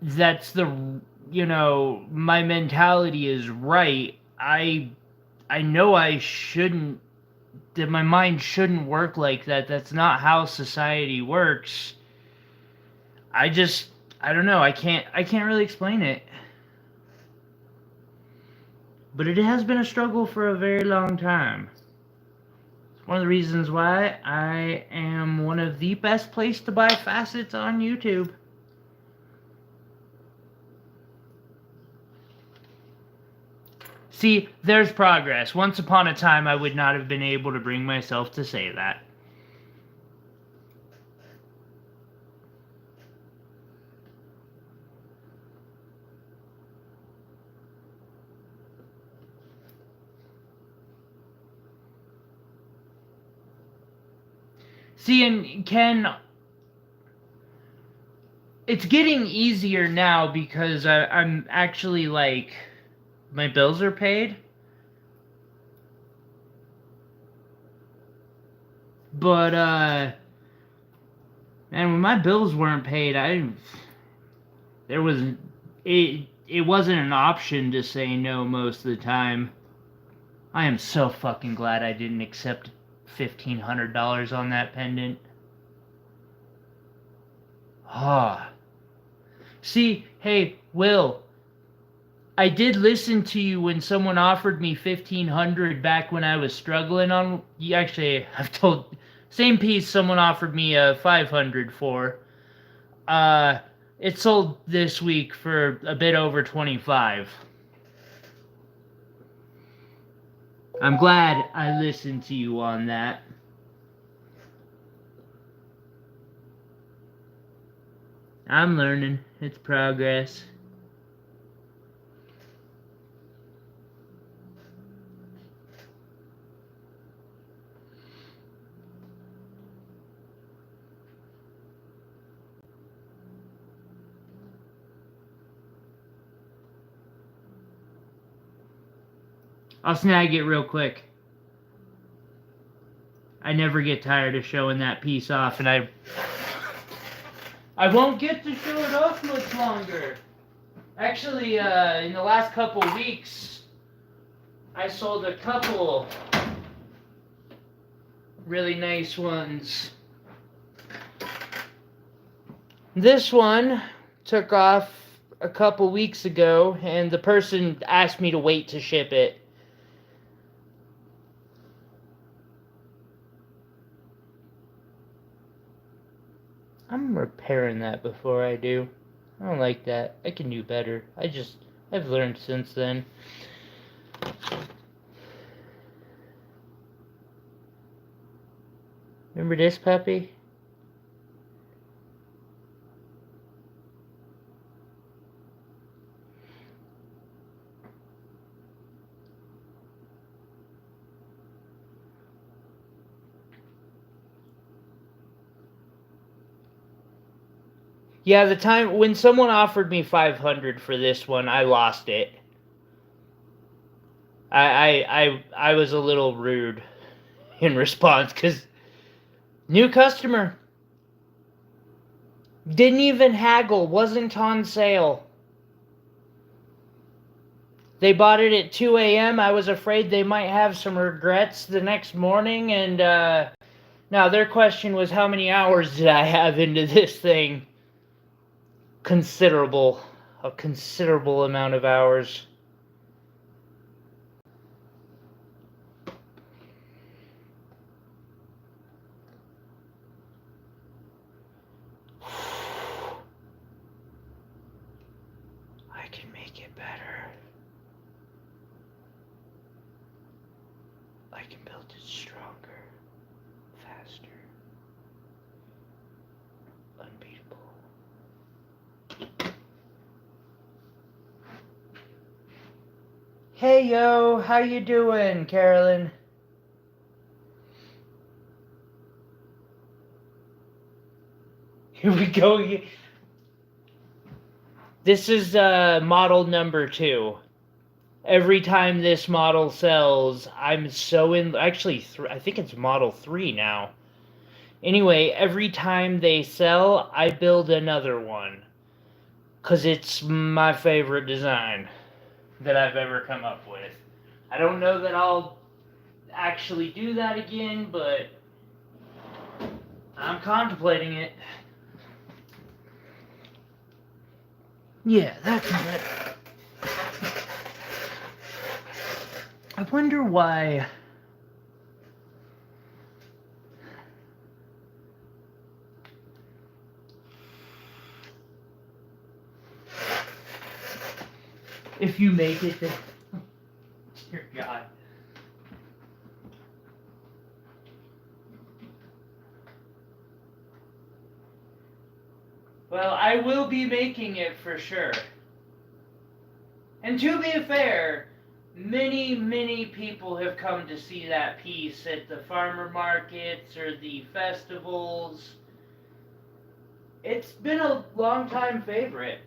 that's my mentality is right. I know I shouldn't, that my mind shouldn't work like that. That's not how society works. I just, I don't know. I can't really explain it. But it has been a struggle for a very long time. It's one of the reasons why I am one of the best places to buy facets on YouTube. See, there's progress. Once upon a time, I would not have been able to bring myself to say that. See, and Ken, it's getting easier now because I'm actually like, my bills are paid. But, man, when my bills weren't paid, there was, it wasn't an option to say no most of the time. I am so fucking glad I didn't accept $1,500 on that pendant. Ah. See, hey, Will, I did listen to you when someone offered me $1,500 back when I was struggling on. Actually, I've told same piece someone offered me a $500 for. It sold this week for a bit over 25. I'm glad I listened to you on that. I'm learning. It's progress. I'll snag it real quick. I never get tired of showing that piece off, and I won't get to show it off much longer. Actually, in the last couple weeks, I sold a couple really nice ones. This one took off a couple weeks ago, and the person asked me to wait to ship it. I'm repairing that before I do. I don't like that. I can do better. I've learned since then. Remember this puppy? Yeah, the time when someone offered me $500 for this one, I lost it. I was a little rude in response because new customer didn't even haggle, wasn't on sale. They bought it at 2 a.m. I was afraid they might have some regrets the next morning, and now their question was, how many hours did I have into this thing? A considerable amount of hours. I can make it better. I can build it stronger, faster, unbeatable. Hey yo, how you doing, Carolyn? Here we go. This is model number 2. Every time this model sells, I'm so in... Actually, I think it's model 3 now. Anyway, every time they sell, I build another one. Because it's my favorite design that I've ever come up with. I don't know that I'll actually do that again, but I'm contemplating it. Yeah, that's it. I wonder why... If you make it, then... Dear God. Well, I will be making it for sure. And to be fair, many people have come to see that piece at the farmer markets or the festivals. It's been a long time favorite.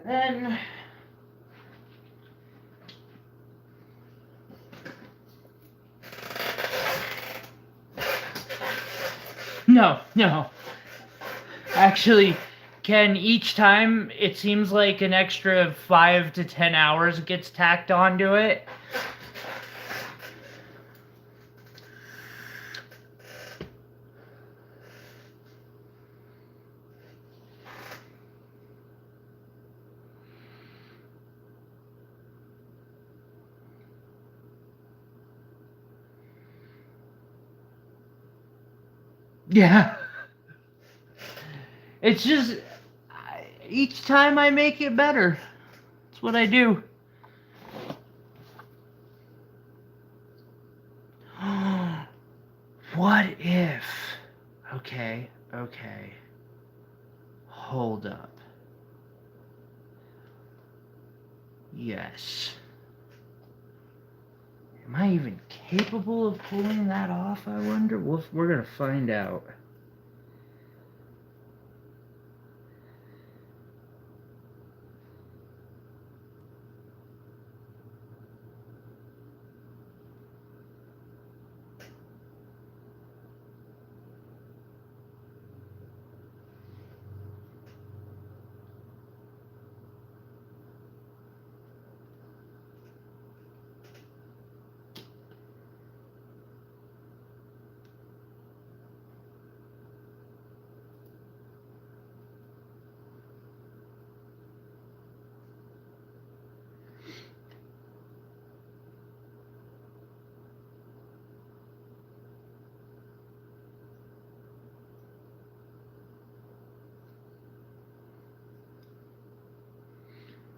And then no. Actually, Ken, each time it seems like an extra 5 to 10 hours gets tacked onto it. Yeah. It's just, each time I make it better. That's what I do. What if... Okay. Hold up. Yes. Am I even capable of pulling that off, I wonder? We're gonna find out.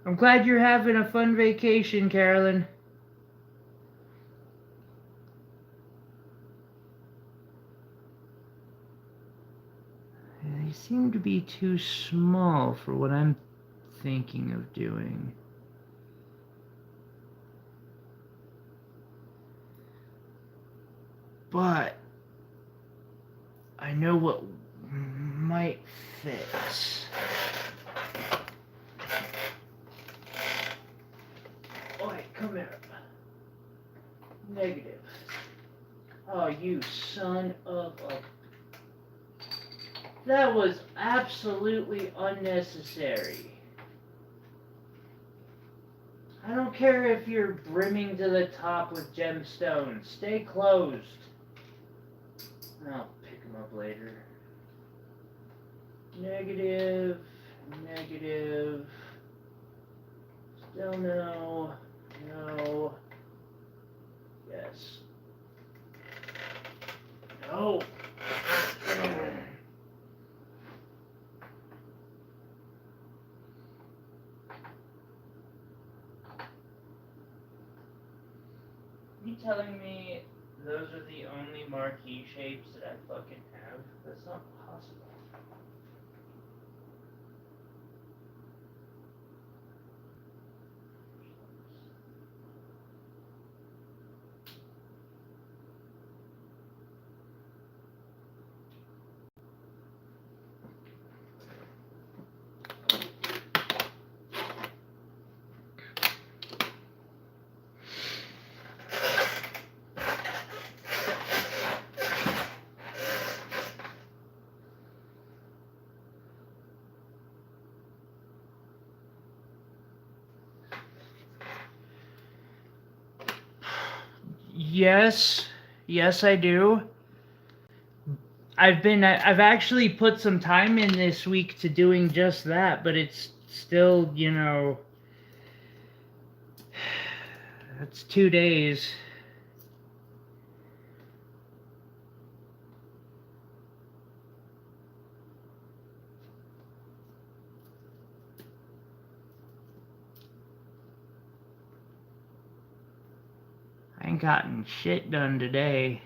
I'm glad you're having a fun vacation, Carolyn. They seem to be too small for what I'm thinking of doing. But I know what might fit. Oi, come here. Negative. Oh, you son of a... That was absolutely unnecessary. I don't care if you're brimming to the top with gemstones. Stay closed. I'll pick them up later. Negative. Still no. No. Yes. No. You telling me those are the only marquee shapes that I fucking have? That's not possible. Yes, yes, I do. I've actually put some time in this week to doing just that, but it's still, it's 2 days. I ain't gotten shit done today.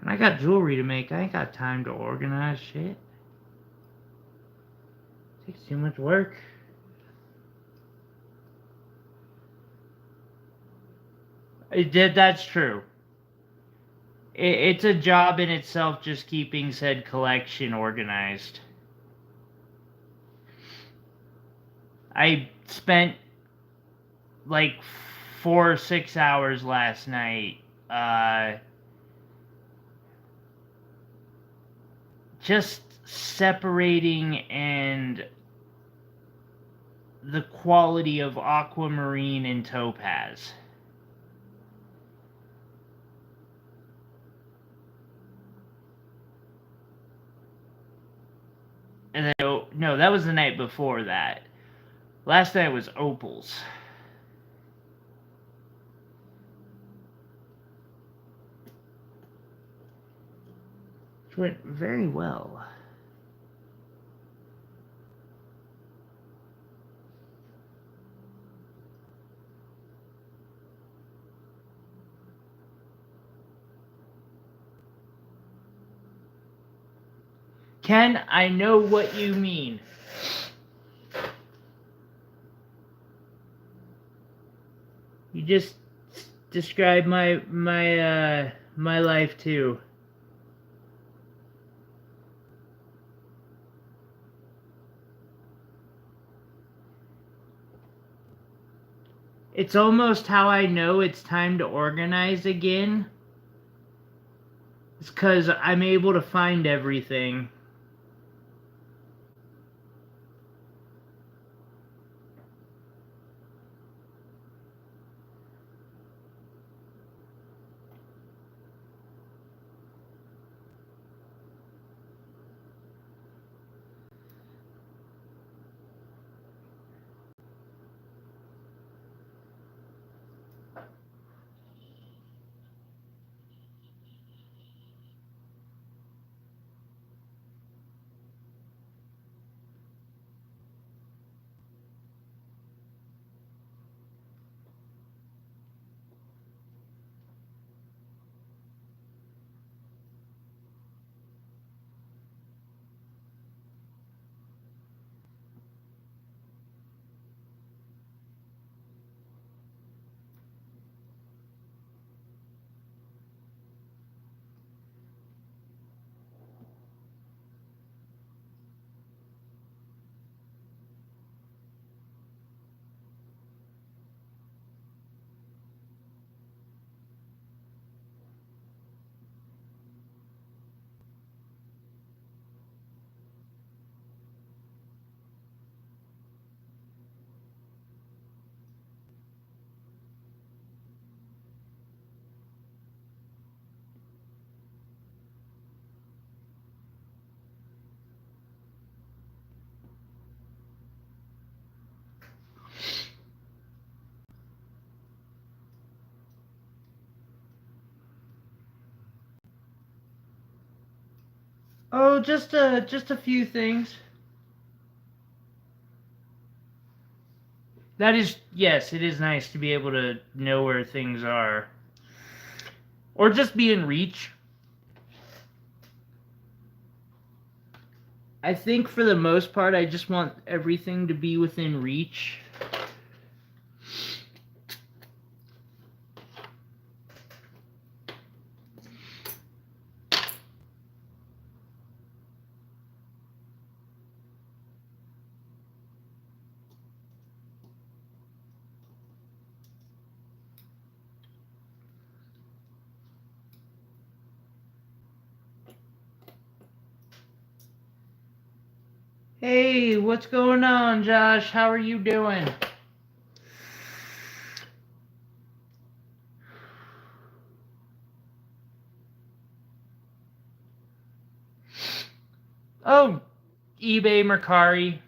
And I got jewelry to make. I ain't got time to organize shit. It takes too much work. That's true. It's a job in itself just keeping said collection organized. I spent like 4 or 6 hours last night just separating and the quality of aquamarine and topaz. And then, no, that was the night before that. Last night was opals. Which went very well. Ken, I know what you mean. You just described my life too. It's almost how I know it's time to organize again. It's because I'm able to find everything. Oh, just a few things. That is, yes, it is nice to be able to know where things are. Or just be in reach. I think for the most part, I just want everything to be within reach. Hey, what's going on, Josh? How are you doing? Oh, eBay, Mercari,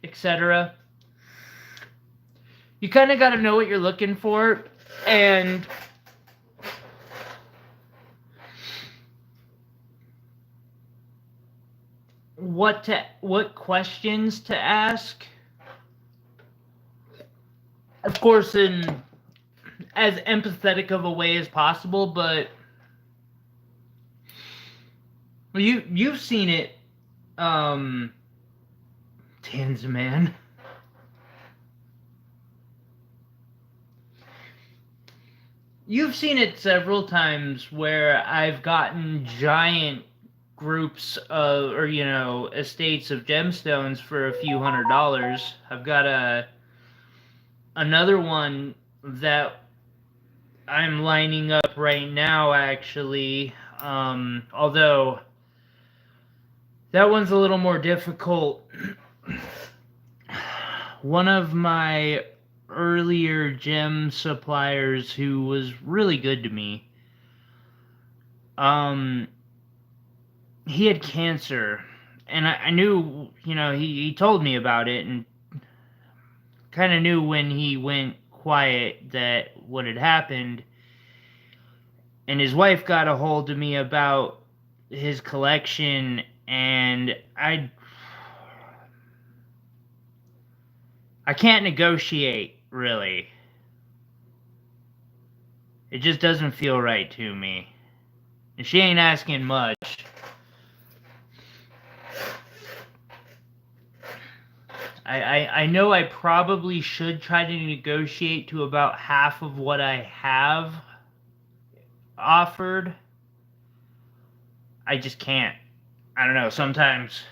etc. You kind of got to know what you're looking for and what questions to ask. Of course, in as empathetic of a way as possible, but you've seen it, Tanzman. You've seen it several times where I've gotten giant groups of, or estates of gemstones for a few $100s. I've got another one that I'm lining up right now, actually. Although that one's a little more difficult. One of my earlier gem suppliers who was really good to me, he had cancer, and I knew, he told me about it, and kind of knew when he went quiet that what had happened. And his wife got a hold of me about his collection, and I can't negotiate, really. It just doesn't feel right to me. And she ain't asking much. I know I probably should try to negotiate to about half of what I have offered. I just can't. I don't know, sometimes.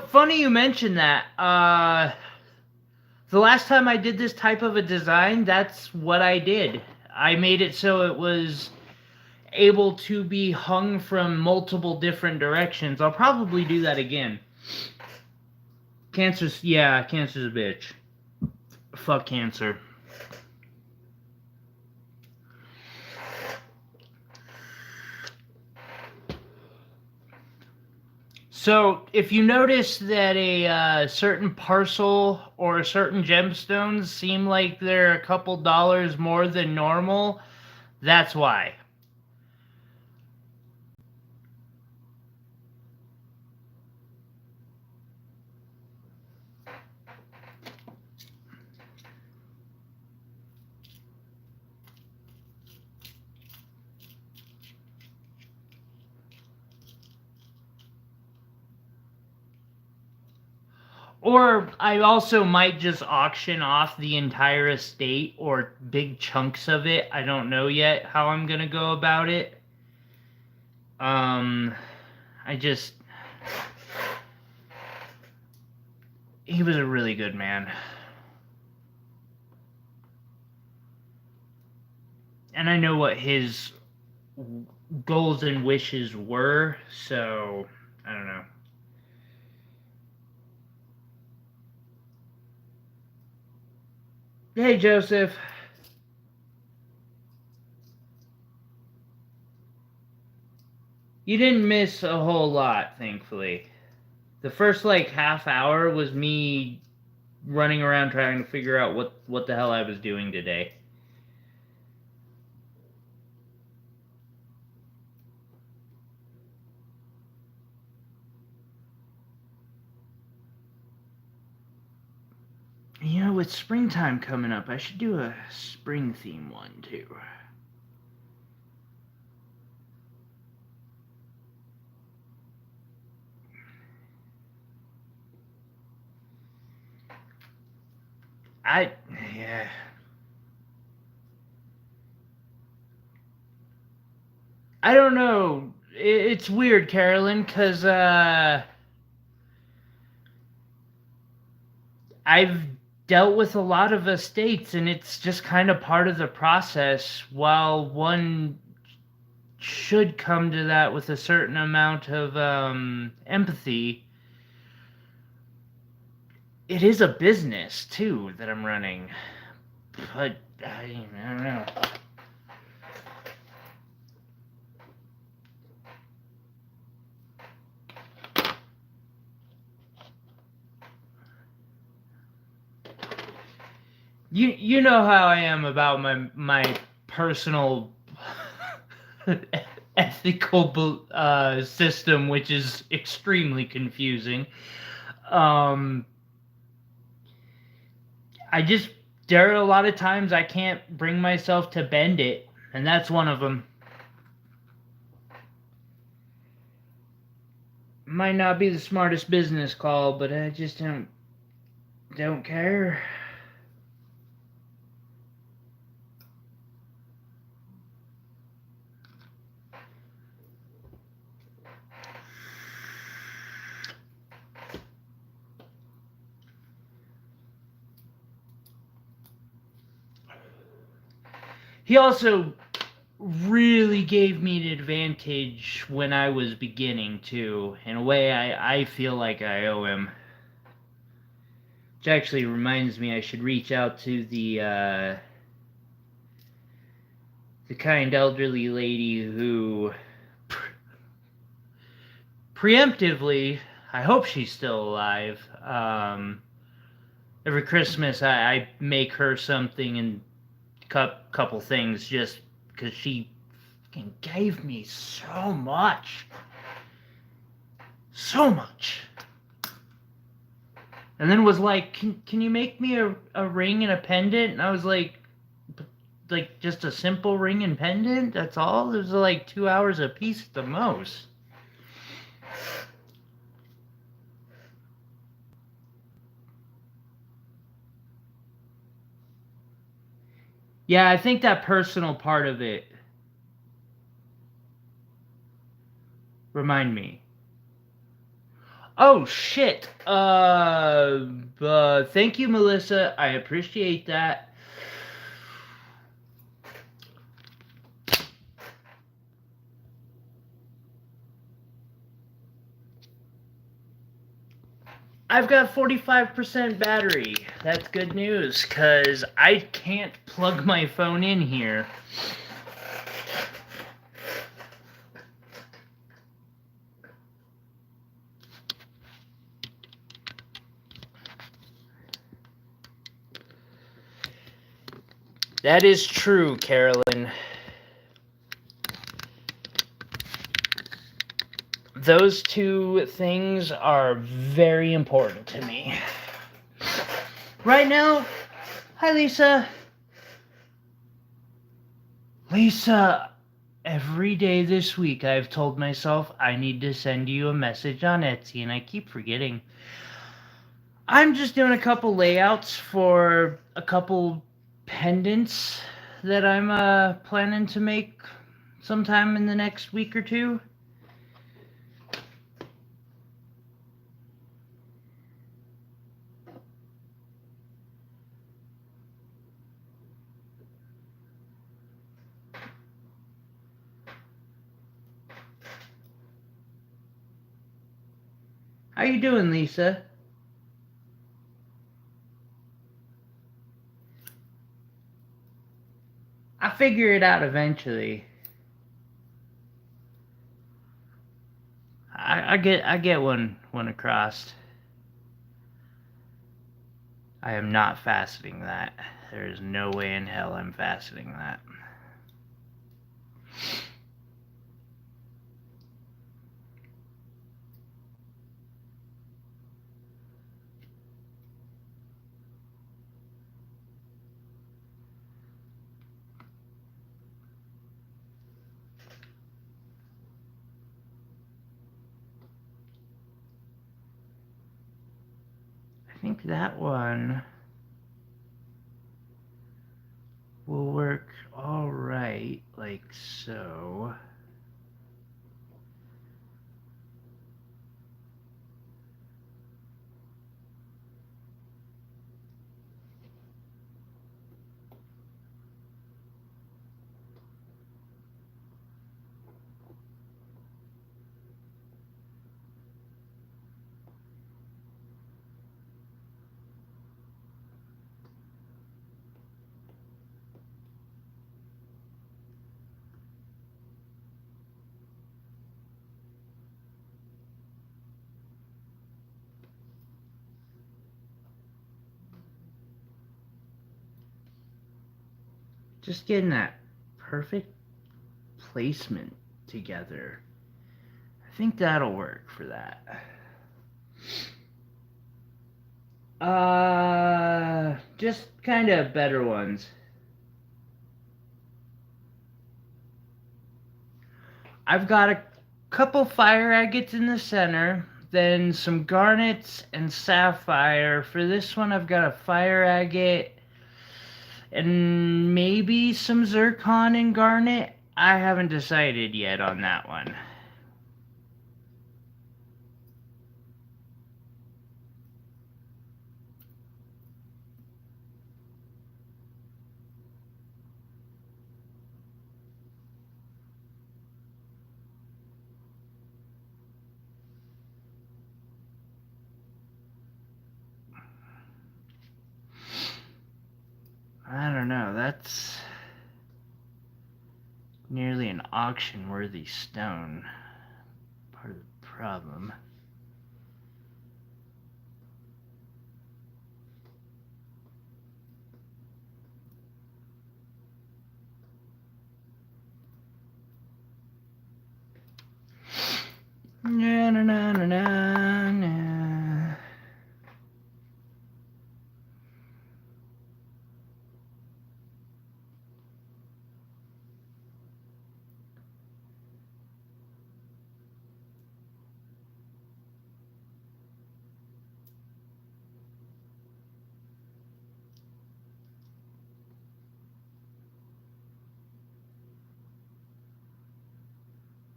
Funny you mentioned that. The last time I did this type of a design, that's what I did. I made it so it was able to be hung from multiple different directions. I'll probably do that again. Cancer's a bitch. Fuck cancer. So, if you notice that a certain parcel or certain gemstones seem like they're a couple dollars more than normal, that's why. Or I also might just auction off the entire estate or big chunks of it. I don't know yet how I'm going to go about it. He was a really good man. And I know what his goals and wishes were, so I don't know. Hey, Joseph. You didn't miss a whole lot, thankfully. The first, half hour was me running around trying to figure out what the hell I was doing today. with springtime coming up, I should do a spring theme one too. Yeah. I don't know. It's weird, Carolyn, because I've dealt with a lot of estates, and it's just kind of part of the process. While one should come to that with a certain amount of empathy, it is a business too that I'm running. But I don't know. You know how I am about my personal ethical system, which is extremely confusing. I just, there are a lot of times I can't bring myself to bend it, and that's one of them. Might not be the smartest business call, but I just don't care. He also really gave me an advantage when I was beginning, too. In a way, I feel like I owe him. Which actually reminds me I should reach out to the kind elderly lady who preemptively, I hope she's still alive. Every Christmas I make her something and couple things just because she fucking gave me so much. So much. And then was like, can you make me a ring and a pendant? And I was like just a simple ring and pendant? That's all? It was like 2 hours a piece at the most. Yeah, I think that personal part of it. Remind me. Oh shit. Thank you, Melissa. I appreciate that. I've got 45% battery. That's good news, because I can't plug my phone in here. That is true, Carolyn. Those two things are very important to me. Right now, hi Lisa. Lisa, every day this week I've told myself I need to send you a message on Etsy, and I keep forgetting. I'm just doing a couple layouts for a couple pendants that I'm planning to make sometime in the next week or two. How you doing, Lisa? I figure it out eventually. I get one across. I am not faceting that. There is no way in hell I'm faceting that. I think that one will work all right, like so. Just getting that perfect placement together. I think that'll work for that. Just kind of better ones. I've got a couple fire agates in the center, then some garnets and sapphire. For this one, I've got a fire agate and maybe some zircon and garnet. I haven't decided yet on that one. I don't know, that's nearly an auction-worthy stone. Part of the problem. Na na na na na na.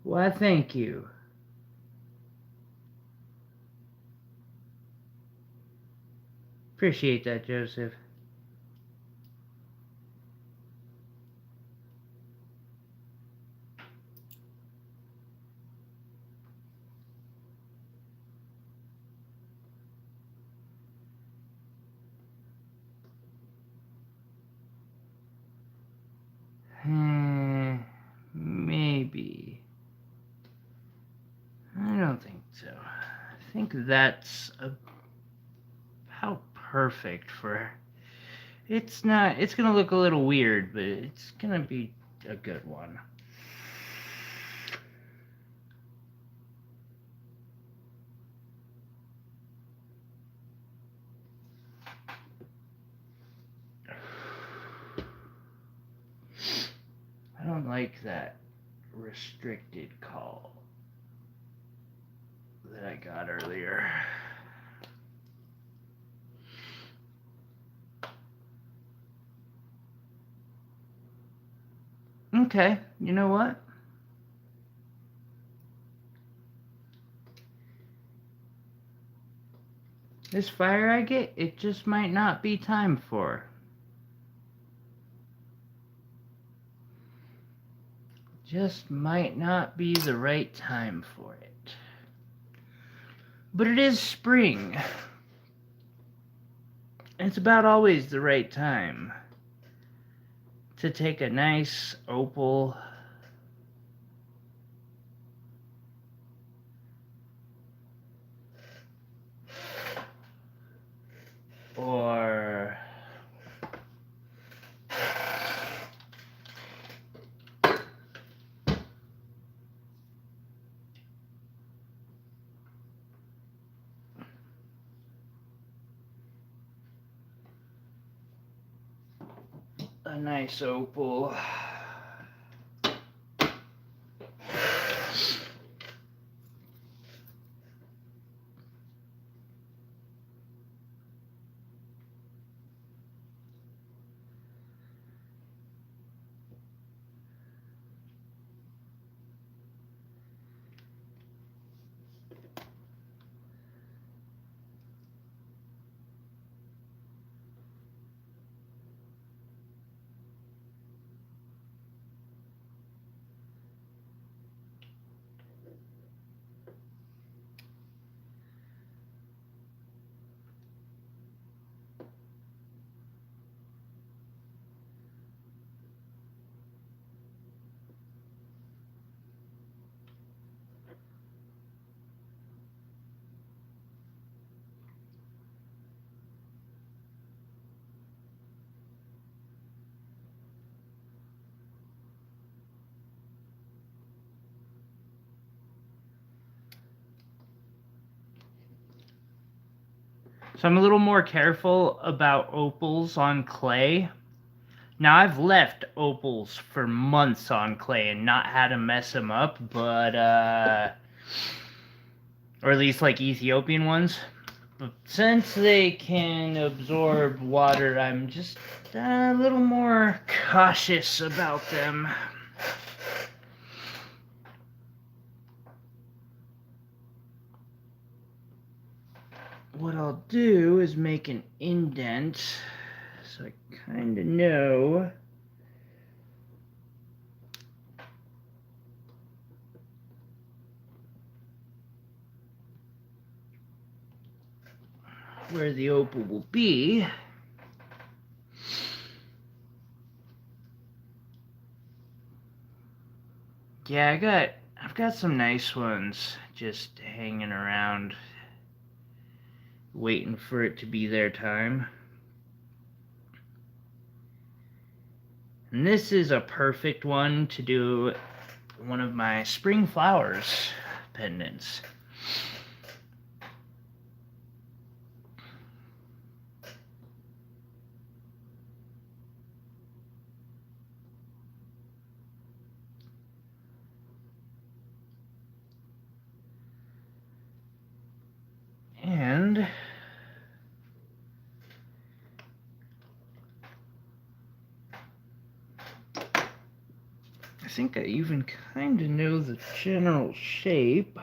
Why, thank you. Appreciate that, Joseph. Maybe. I don't think so. I think that's how perfect for. It's not. It's gonna look a little weird, but it's gonna be a good one. I don't like that restricted call that I got earlier. Okay, you know what? This fire agate, it just might not be time for. Just might not be the right time for it. But it is spring. It's about always the right time to take a nice opal or a nice opal. So I'm a little more careful about opals on clay. Now, I've left opals for months on clay and not had to mess them up, but, or at least like Ethiopian ones. But since they can absorb water, I'm just a little more cautious about them. What I'll do is make an indent so I kind of know where the opal will be. Yeah, I've got some nice ones just hanging around, waiting for it to be their time. And this is a perfect one to do one of my spring flowers pendants. And I think I even kind of know the general shape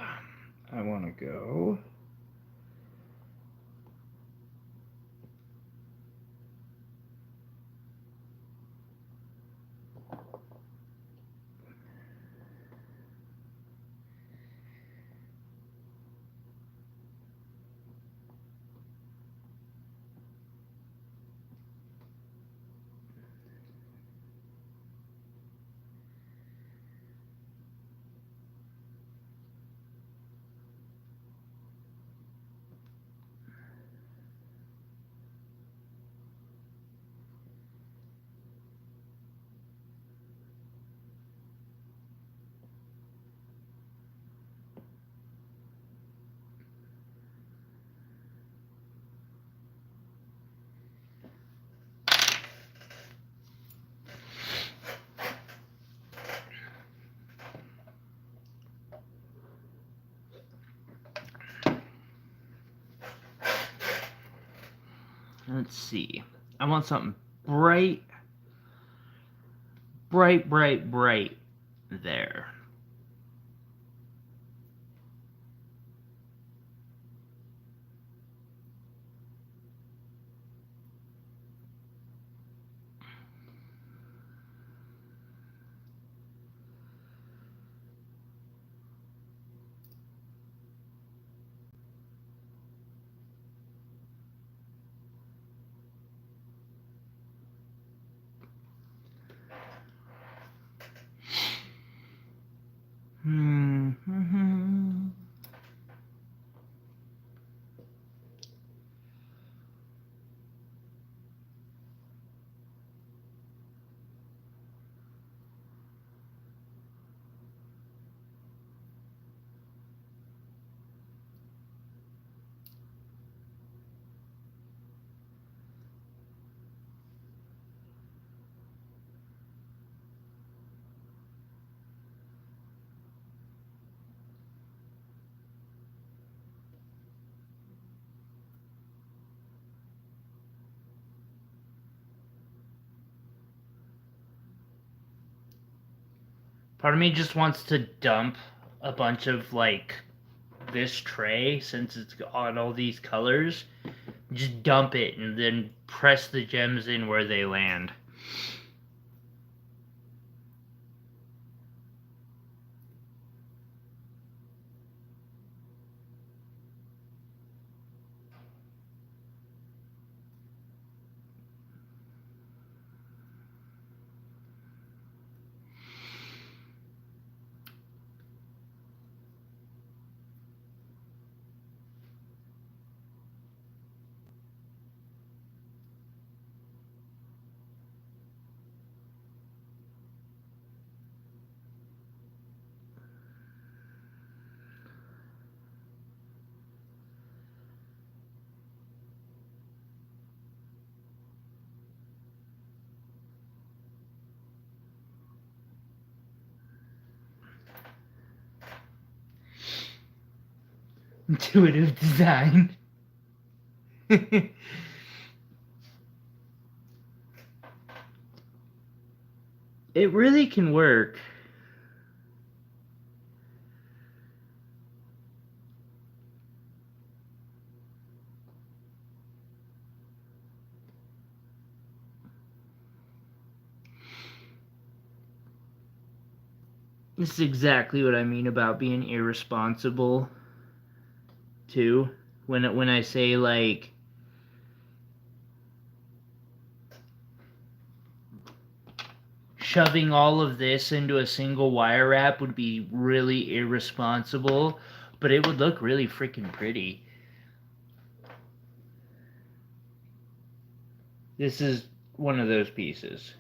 I want to go. Let's see. I want something bright there. Part of me just wants to dump a bunch of like this tray, since it's got all these colors. Just dump it and then press the gems in where they land. Intuitive design. It really can work. This is exactly what I mean about being irresponsible, too. When I say, like, shoving all of this into a single wire wrap would be really irresponsible, but it would look really freaking pretty. This is one of those pieces.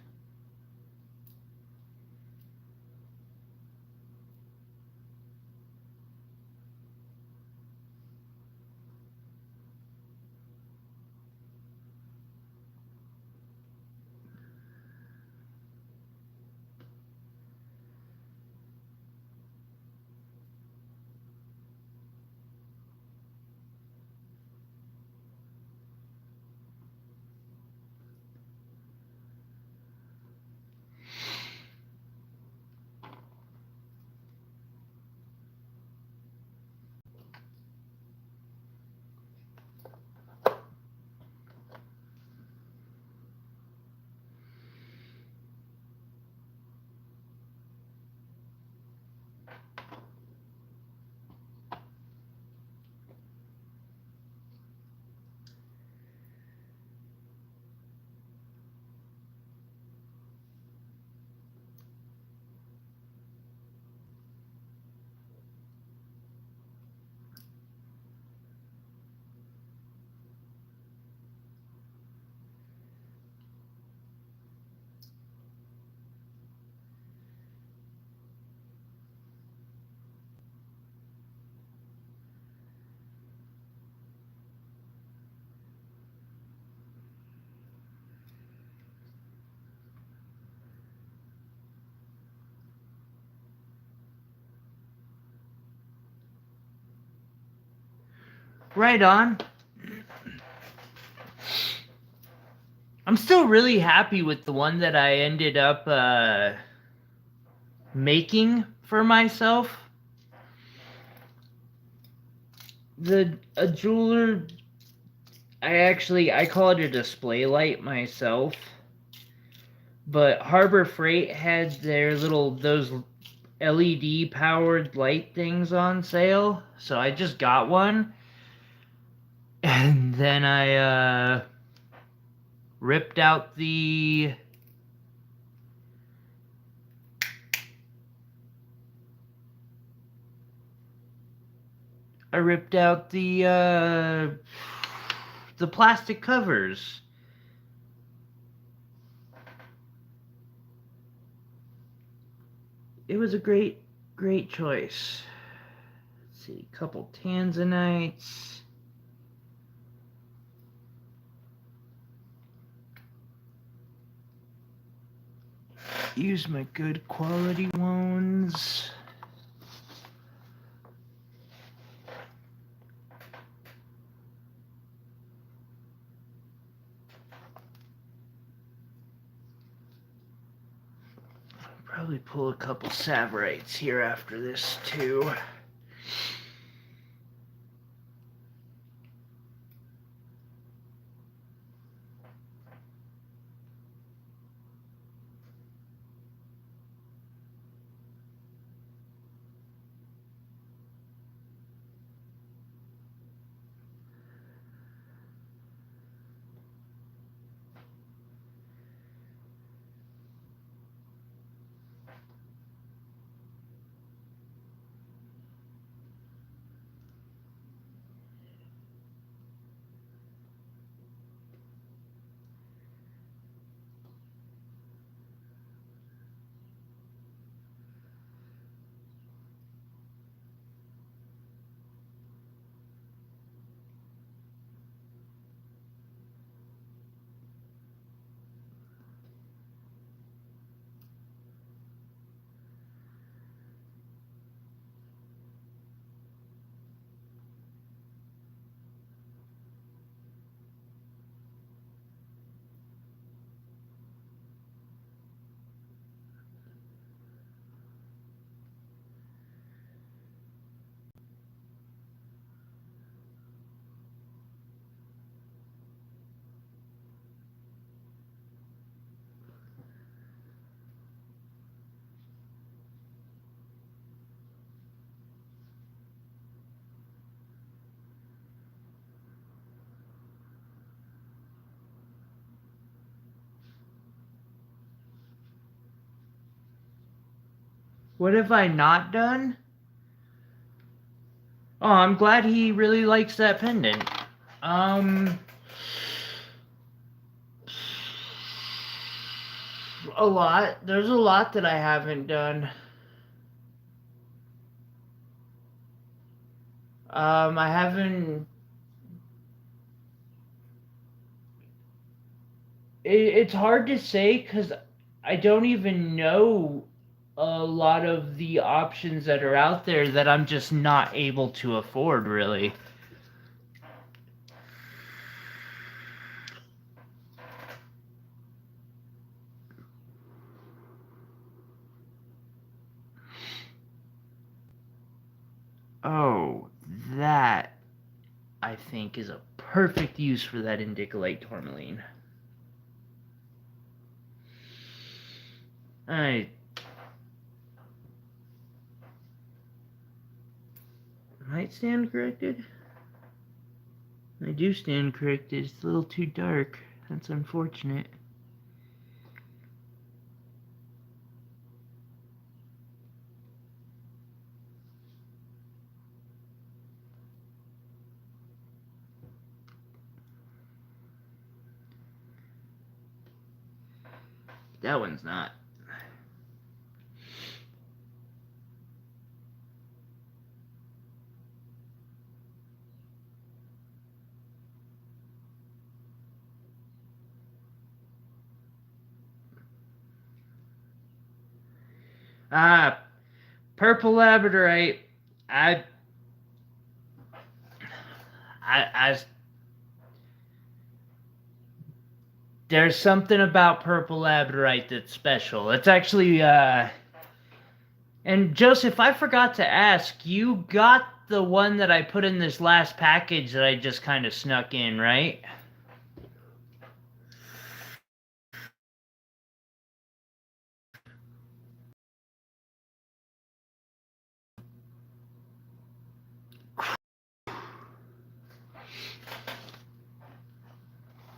Right on. I'm still really happy with the one that I ended up making for myself. A jeweler, I call it a display light myself, but Harbor Freight had those LED powered light things on sale, so I just got one, and then I ripped out the plastic covers. It was a great choice. Let's see, a couple tanzanites. Use my good quality ones. I'll probably pull a couple Savorites here after this too. What have I not done? Oh, I'm glad he really likes that pendant. A lot. There's a lot that I haven't done. I haven't. It's hard to say because I don't even know a lot of the options that are out there that I'm just not able to afford, really. Oh, that I think is a perfect use for that indicolite tourmaline. I might stand corrected. I do stand corrected. It's a little too dark. That's unfortunate. That one's not. Ah, purple labradorite. I, I, there's something about purple labradorite that's special. It's actually, and Joseph, I forgot to ask, you got the one that I put in this last package that I just kind of snuck in, right?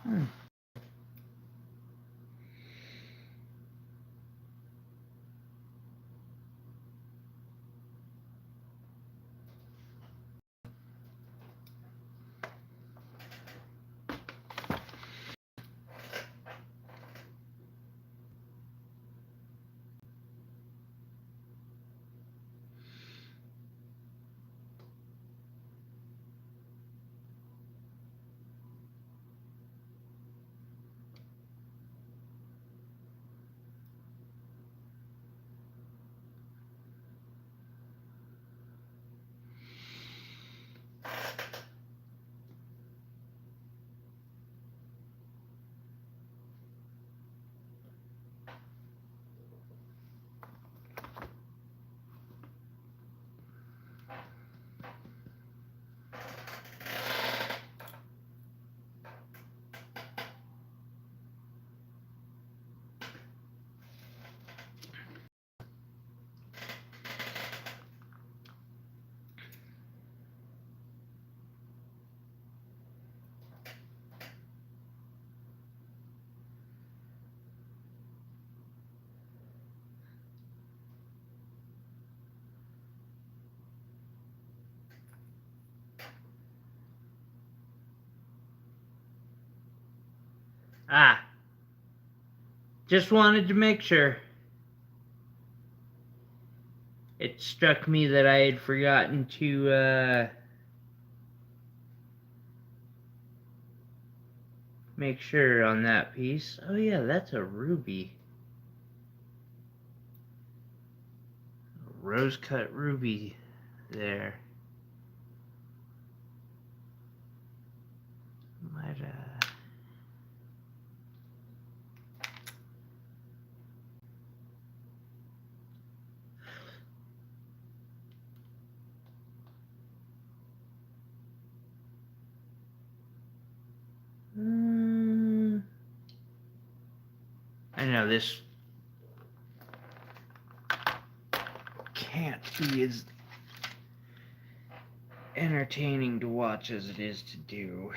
Hmm. Ah, just wanted to make sure. It struck me that I had forgotten to make sure on that piece. Oh yeah, that's a ruby. A rose cut ruby there. Might I know this can't be as entertaining to watch as it is to do.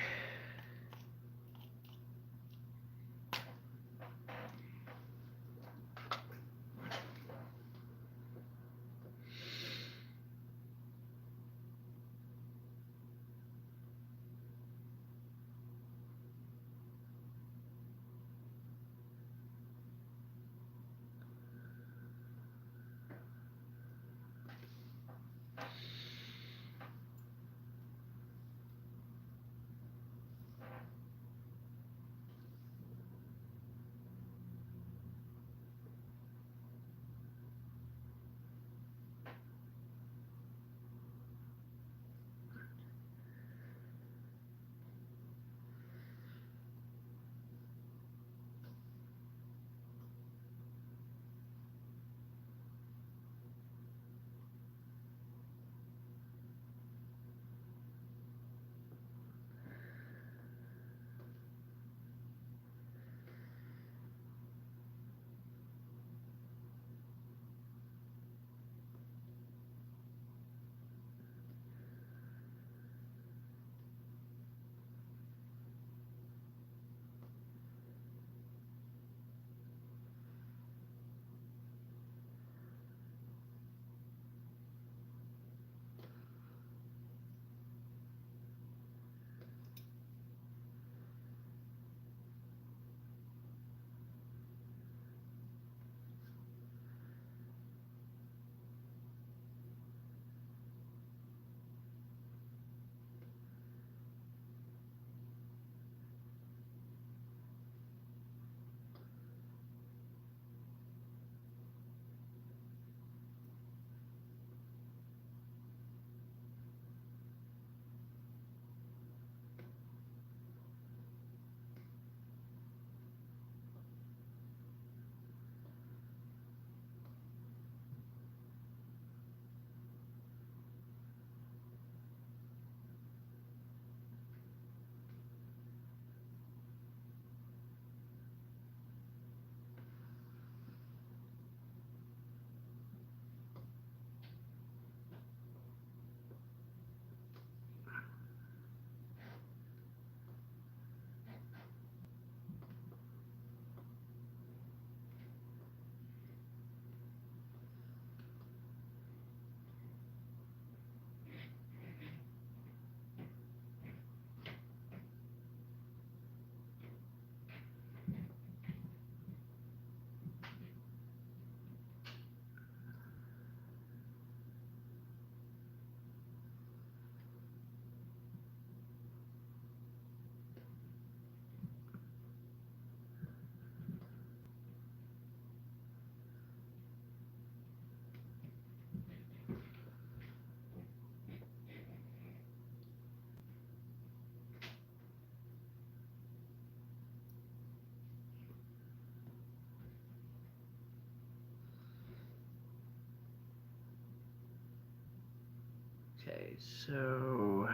Okay, so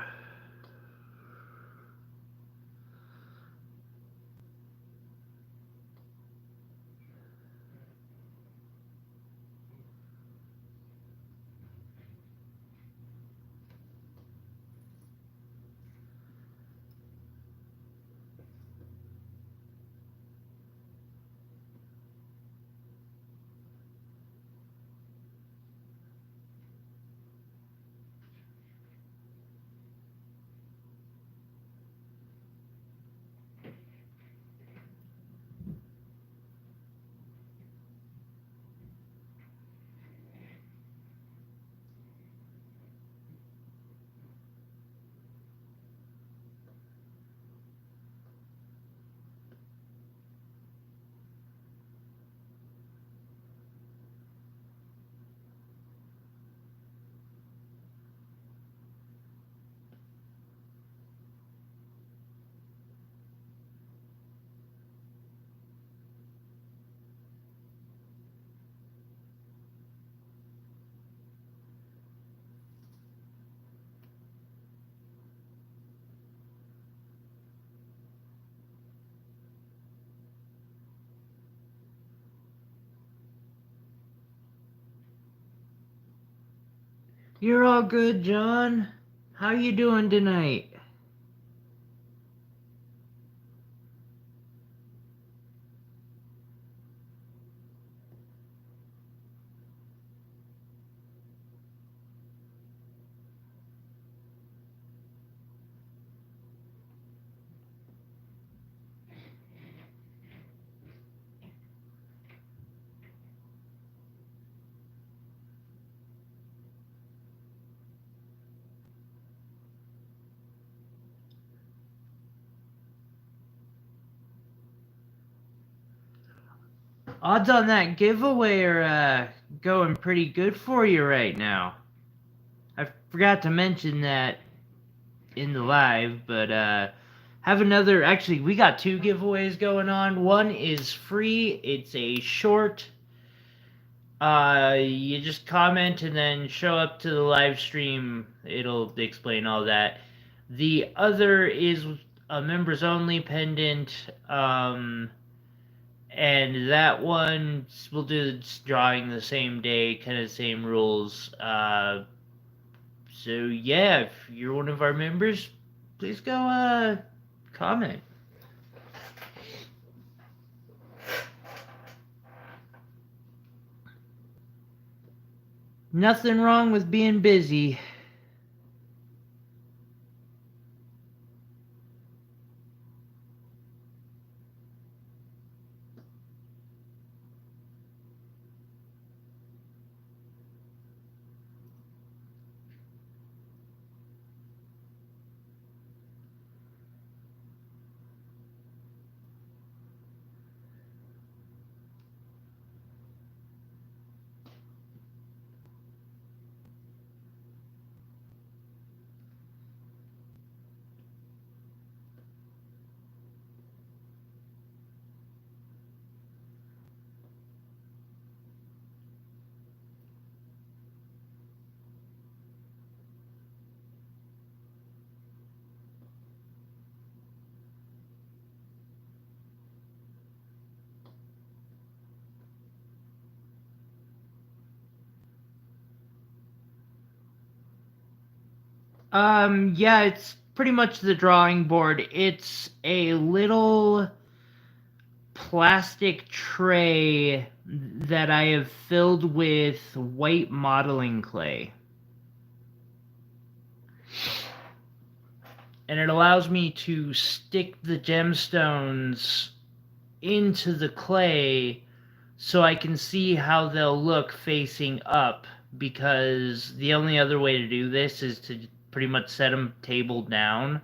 you're all good, John. How you doing tonight? Odds on that giveaway are going pretty good for you right now. I forgot to mention that in the live, but have another. Actually, we got two giveaways going on. One is free. It's a short. You just comment and then show up to the live stream. It'll explain all that. The other is a members only pendant. And that one we'll do drawing the same day, kind of same rules. So yeah, if you're one of our members, please go comment. Nothing wrong with being busy. Yeah, it's pretty much the drawing board. It's a little plastic tray that I have filled with white modeling clay. And it allows me to stick the gemstones into the clay so I can see how they'll look facing up, because the only other way to do this is to pretty much set them table down,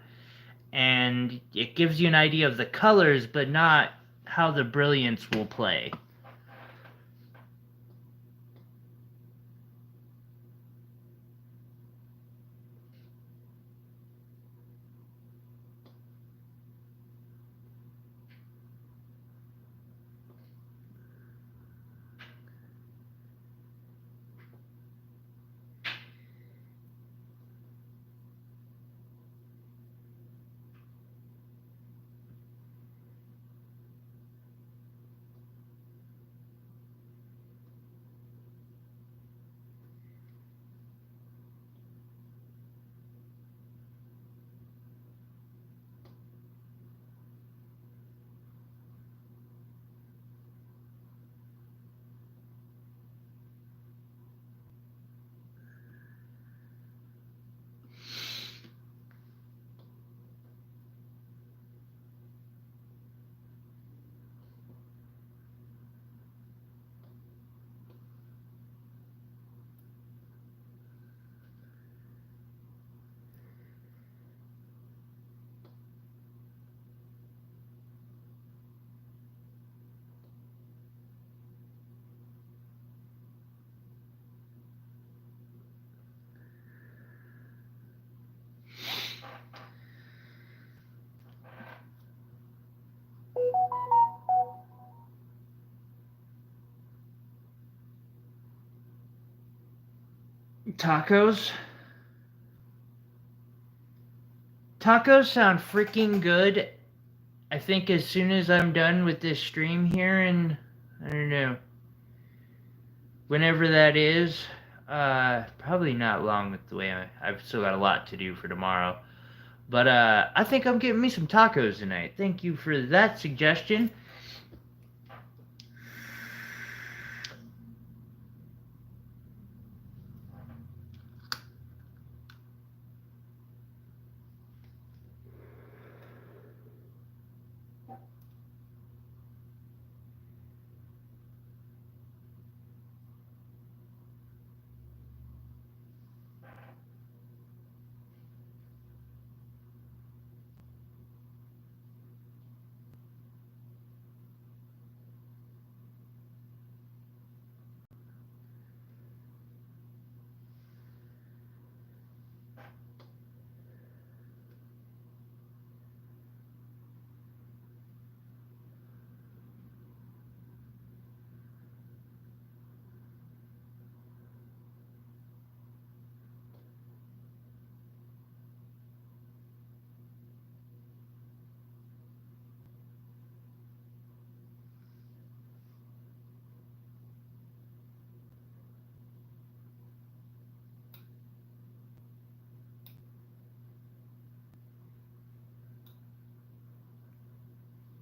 and it gives you an idea of the colors but not how the brilliance will play. Tacos. Tacos sound freaking good. I think as soon as I'm done with this stream here, and I don't know, whenever that is, probably not long with the way I've still got a lot to do for tomorrow. But I think I'm getting me some tacos tonight. Thank you for that suggestion.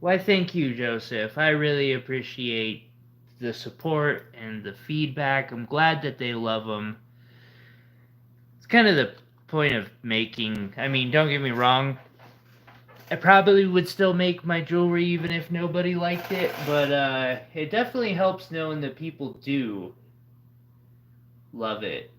Why, thank you, Joseph. I really appreciate the support and the feedback. I'm glad that they love them. It's kind of the point of making. I mean, don't get me wrong. I probably would still make my jewelry even if nobody liked it, but it definitely helps knowing that people do love it.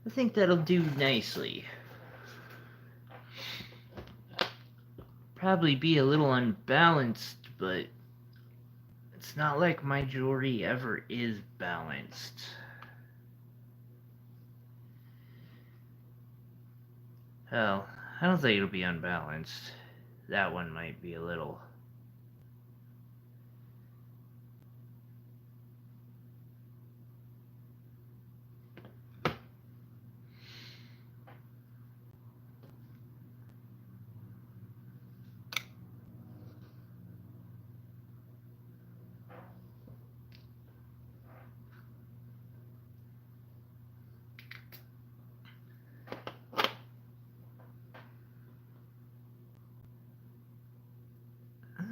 I think that'll do nicely. Probably be a little unbalanced, but it's not like my jewelry ever is balanced. Hell, I don't think it'll be unbalanced. That one might be a little.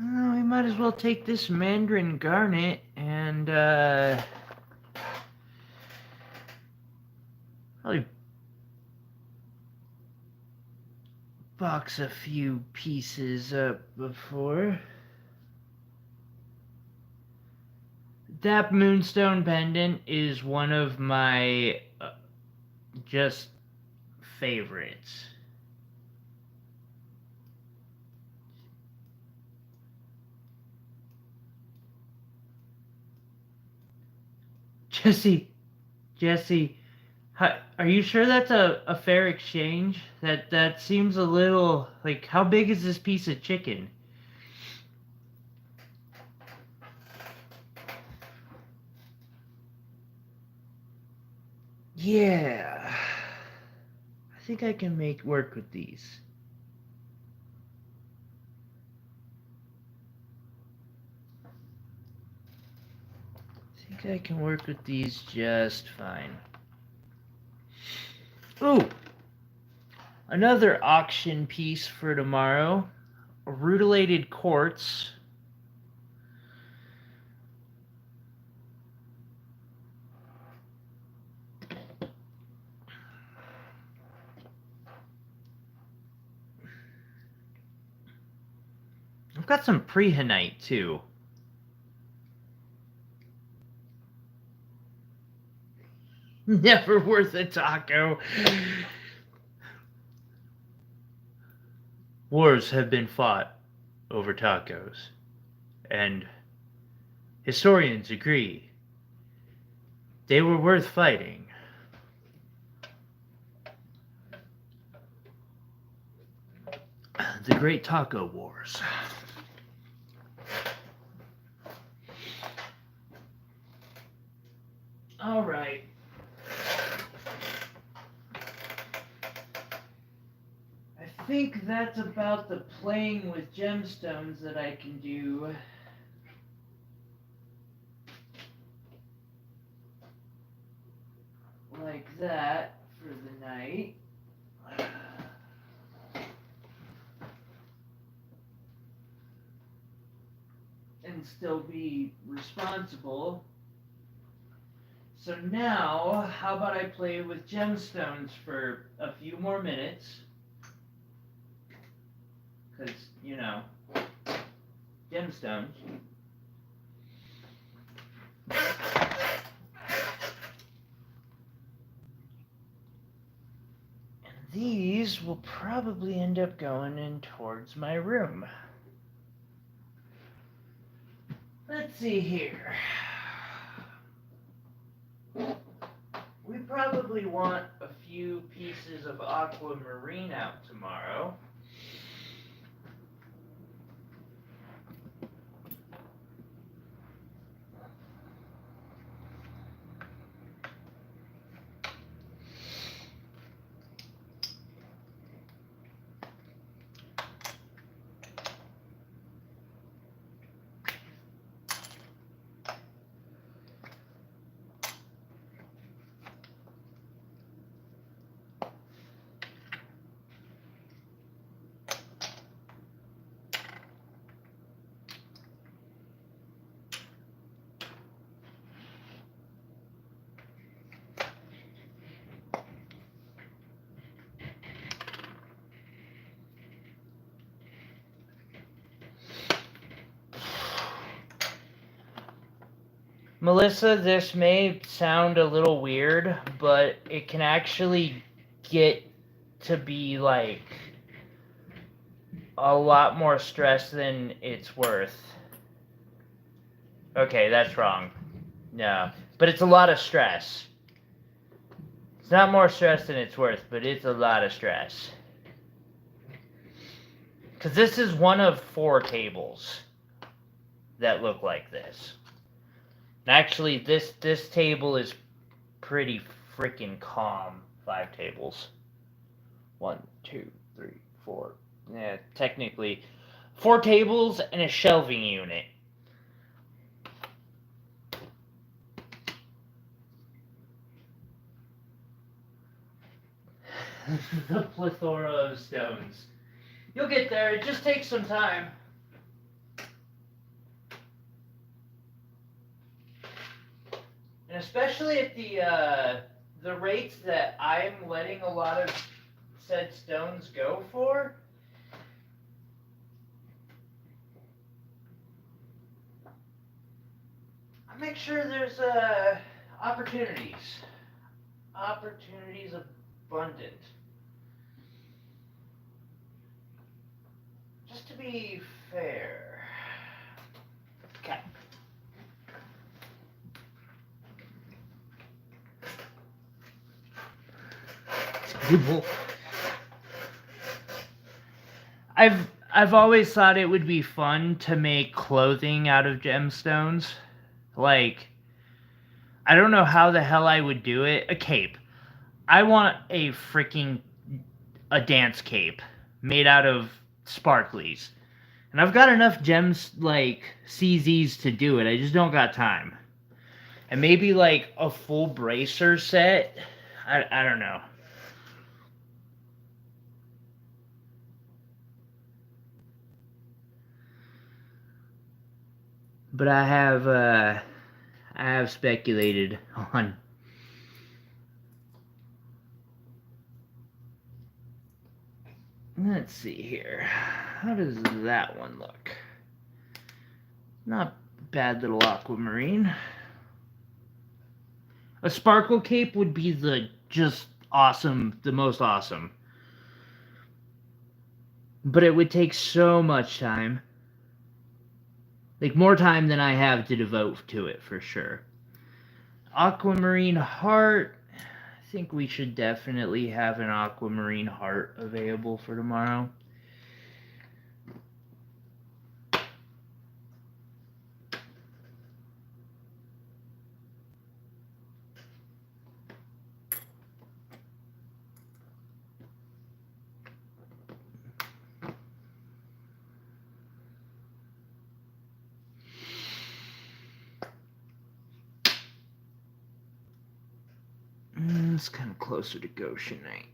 We might as well take this mandarin garnet and probably box a few pieces up before. That moonstone pendant is one of my just favorites. Jesse, are you sure that's a fair exchange? That seems a little like, how big is this piece of chicken? Yeah, I think I can make work with these. I think I can work with these just fine. Ooh, another auction piece for tomorrow. A rutilated quartz. I've got some prehenite too. Never worth a taco. Wars have been fought over tacos, and historians agree they were worth fighting. The Great Taco Wars. All right. I think that's about the playing with gemstones that I can do. Like that for the night. And still be responsible. So now, how about I play with gemstones for a few more minutes? Because, you know, gemstones. And these will probably end up going in towards my room. Let's see here. We probably want a few pieces of aquamarine out tomorrow. Melissa, this may sound a little weird, but it can actually get to be like a lot more stress than it's worth. Okay, that's wrong. No, but it's a lot of stress. It's not more stress than it's worth, but it's a lot of stress. Because this is one of 4 tables that look like this. Actually, this table is pretty freaking calm. 5 tables. 1, 2, 3, 4. Yeah, technically 4 tables and a shelving unit. The plethora of stones. You'll get there. It just takes some time. And especially at the rates that I'm letting a lot of said stones go for, I make sure there's opportunities. Opportunities abundant. Just to be fair. Okay. people. I've always thought it would be fun to make clothing out of gemstones. Like, I don't know how the hell I would do it. A cape. I want a dance cape made out of sparklies. And I've got enough gems, like, CZs to do it. I just don't got time. And maybe, like, a full bracer set. I don't know. But I have speculated on. Let's see here. How does that one look? Not bad little aquamarine. A sparkle cape would be the most awesome. But it would take so much time. Like, more time than I have to devote to it, for sure. Aquamarine heart. I think we should definitely have an aquamarine heart available for tomorrow. It's kind of closer to Goshenite.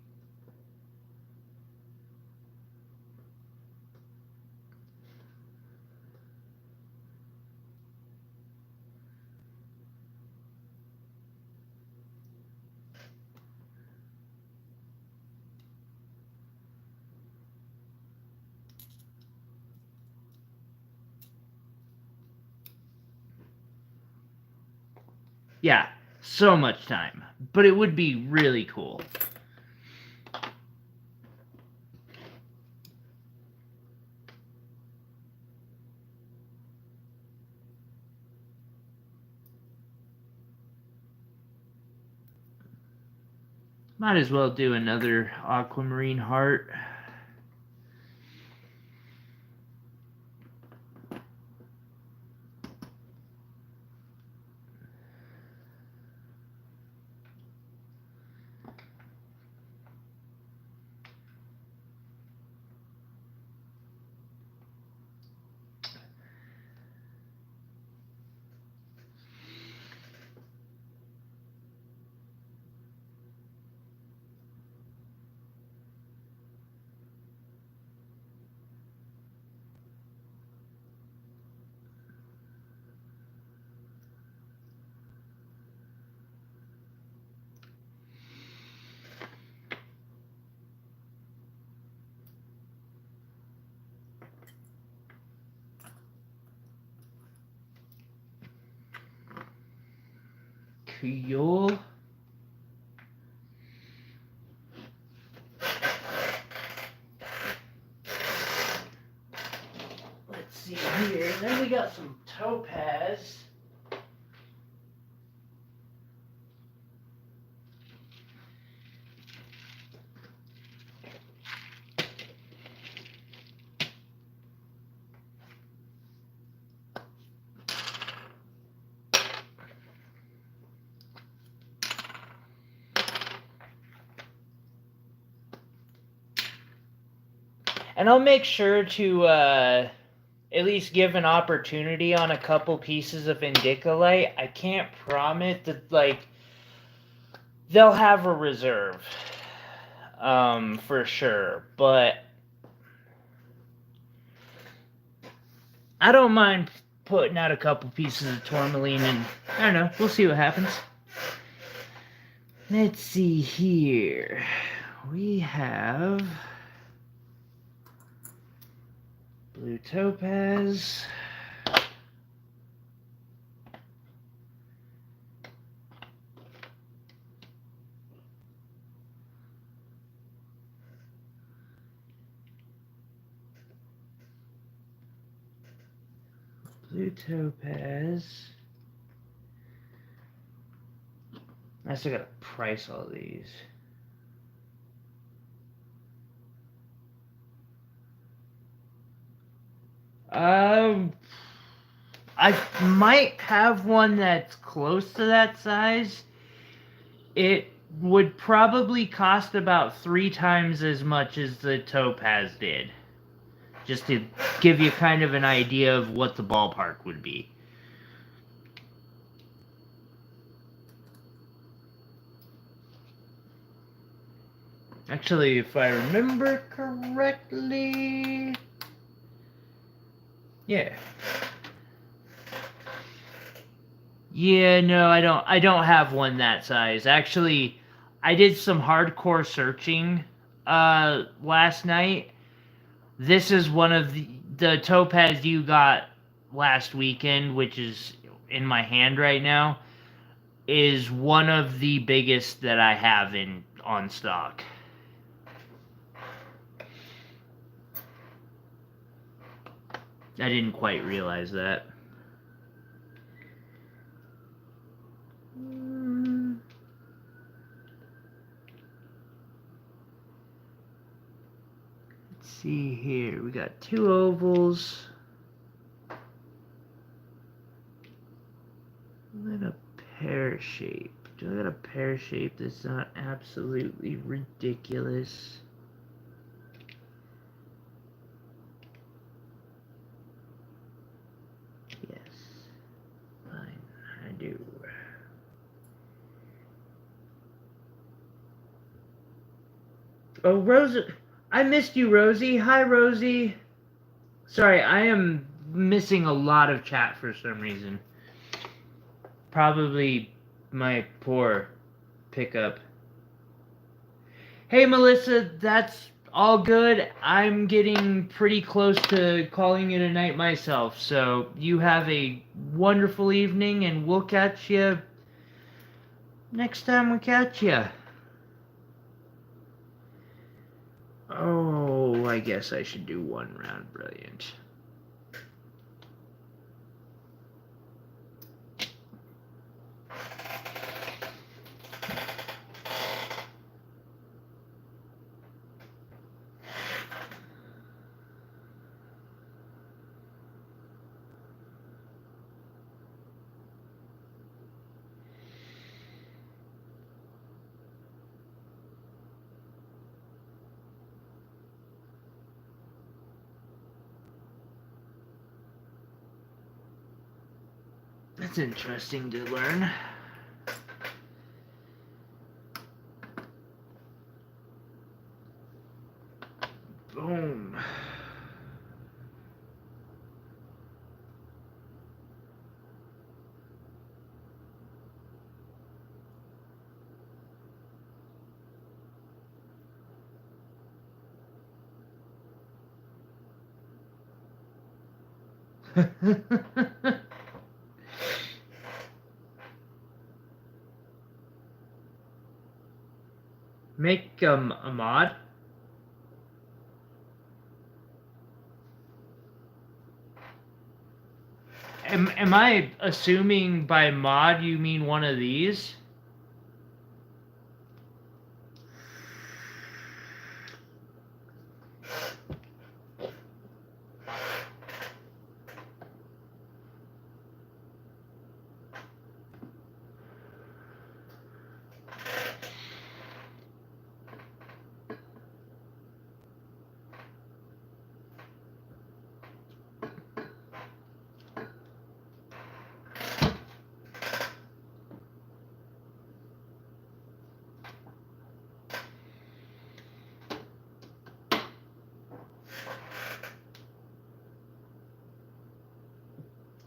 Yeah, so much time. But it would be really cool. Might as well do another aquamarine heart. Cool. Let's see here. Then we got some topaz. And I'll make sure to at least give an opportunity on a couple pieces of indicolite. I can't promise that, like, they'll have a reserve, for sure. But I don't mind putting out a couple pieces of tourmaline, and I don't know, we'll see what happens. Let's see here. We have blue topaz. Blue topaz. I still gotta price all these. Um, I might have one that's close to that size. It would probably cost about 3 times as much as the Topaz did. Just to give you kind of an idea of what the ballpark would be. Actually, if I remember correctly... Yeah. Yeah, no, I don't have one that size. Actually, I did some hardcore searching last night. This is one of the Topaz you got last weekend, which is in my hand right now, is one of the biggest that I have in on stock. I didn't quite realize that. Let's see here. We got 2 ovals. And a pear shape. Do I got a pear shape that's not absolutely ridiculous? Yes. Fine, I do. Oh, Rosie. I missed you, Rosie. Hi, Rosie. Sorry, I am missing a lot of chat for some reason. Probably my poor pickup. Hey, Melissa, that's all good. I'm getting pretty close to calling it a night myself, so you have a wonderful evening, and we'll catch you next time we catch you. Oh, I guess I should do 1 round. Brilliant. That's interesting to learn. Boom. Make a mod? Am I assuming by mod you mean one of these?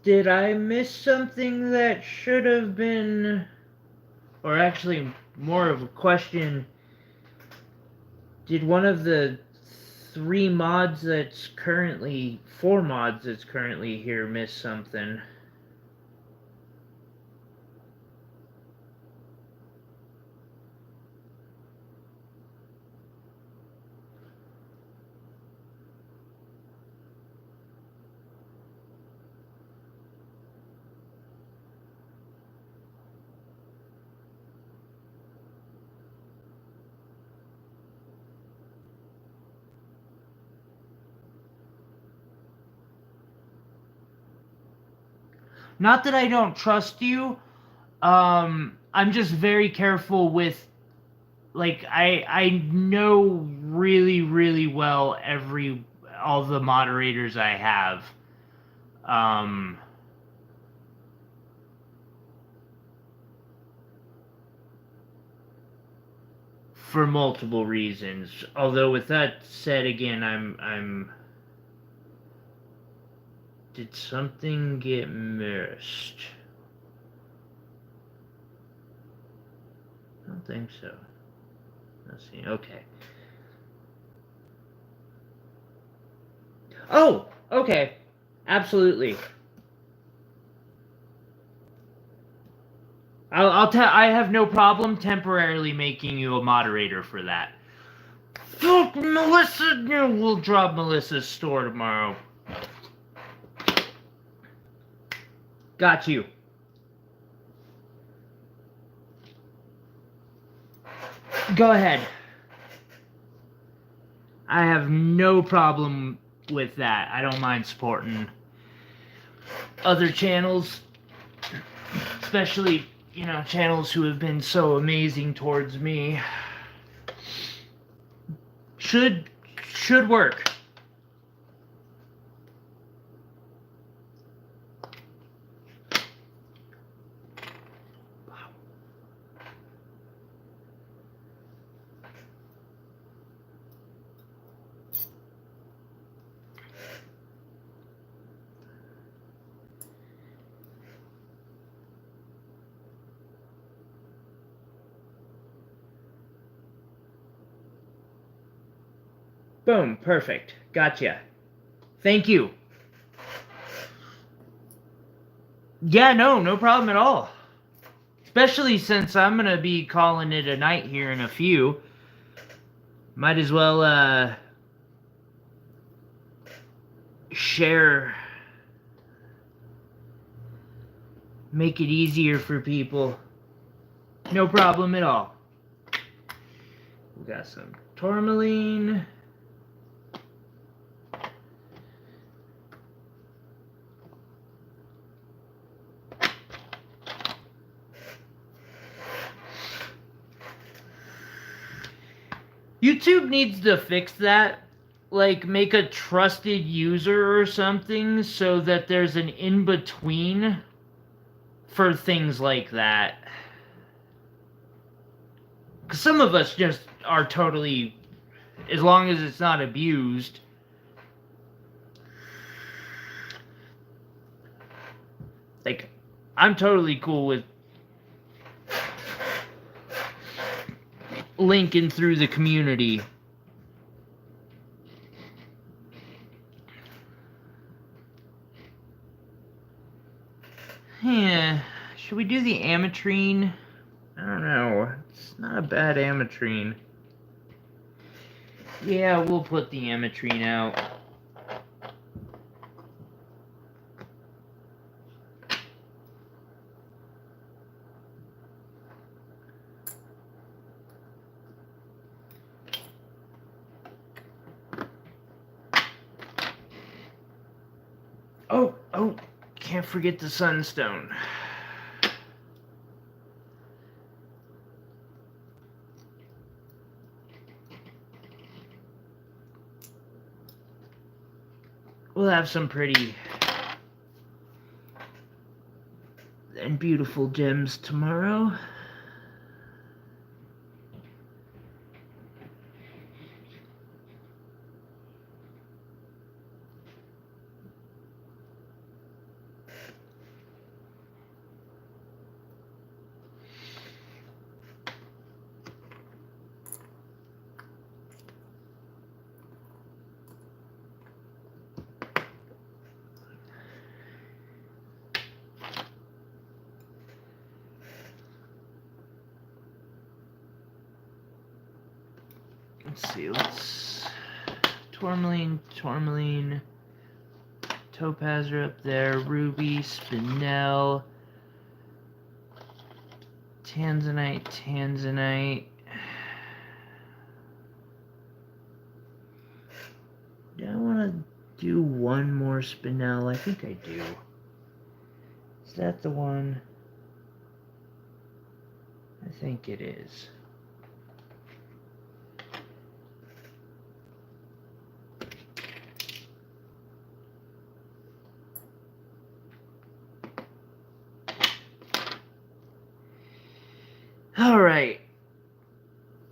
Did I miss something that should have been, or actually more of a question, did one of the 4 mods that's currently here miss something? Not that I don't trust you. I'm just very careful with, like, I know really, really well all the moderators I have. Um, for multiple reasons. Although with that said, again, I'm. Did something get missed? I don't think so. Let's see. Okay. Oh, okay. Absolutely. I'll tell. I have no problem temporarily making you a moderator for that. Fuck Melissa! We'll drop Melissa's store tomorrow. Got you. Go ahead. I have no problem with that. I don't mind supporting other channels, especially, channels who have been so amazing towards me. Should work. Boom, perfect. Gotcha. Thank you. Yeah, no problem at all. Especially since I'm gonna be calling it a night here in a few. Might as well share, make it easier for people. No problem at all. We got some tourmaline. YouTube needs to fix that. Like, make a trusted user or something so that there's an in-between for things like that. Because some of us just are totally, as long as it's not abused. Like, I'm totally cool with linking through the community. Yeah, should we do the ametrine? I don't know. It's not a bad ametrine. Yeah, we'll put the ametrine out. Oh, can't forget the sunstone. We'll have some pretty and beautiful gems tomorrow. Let's see, tourmaline, topaz are up there, ruby, spinel, tanzanite. Do I want to do one more spinel? I think I do. that the one? I think it is. Alright.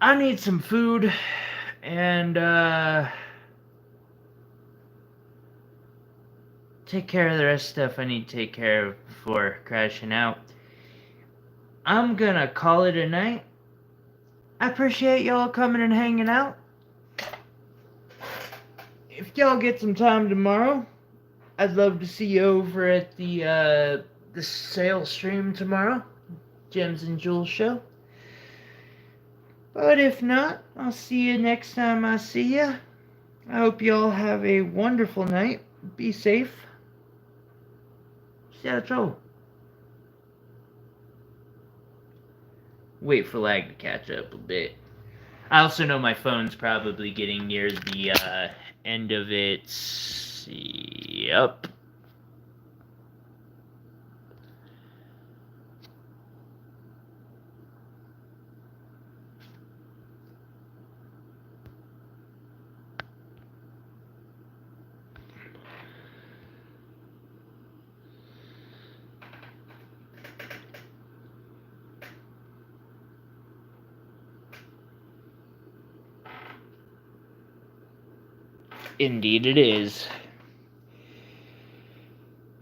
I need some food, and take care of the rest of stuff I need to take care of before crashing out. I'm gonna call it a night. I appreciate y'all coming and hanging out. If y'all get some time tomorrow, I'd love to see you over at the sale stream tomorrow, Gems and Jewels show. But if not, I'll see you next time I see ya. I hope y'all have a wonderful night. Be safe. Ciao. Wait for lag to catch up a bit. I also know my phone's probably getting near the end of its... Yep. Indeed it is.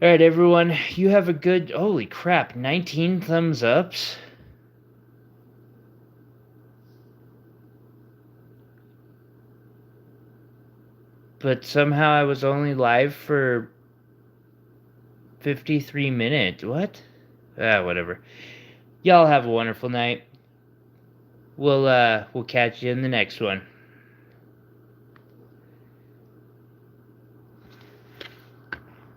Alright, everyone, you have a good... Holy crap, 19 thumbs ups? But somehow I was only live for 53 minutes. What? Whatever. Y'all have a wonderful night. We'll catch you in the next one.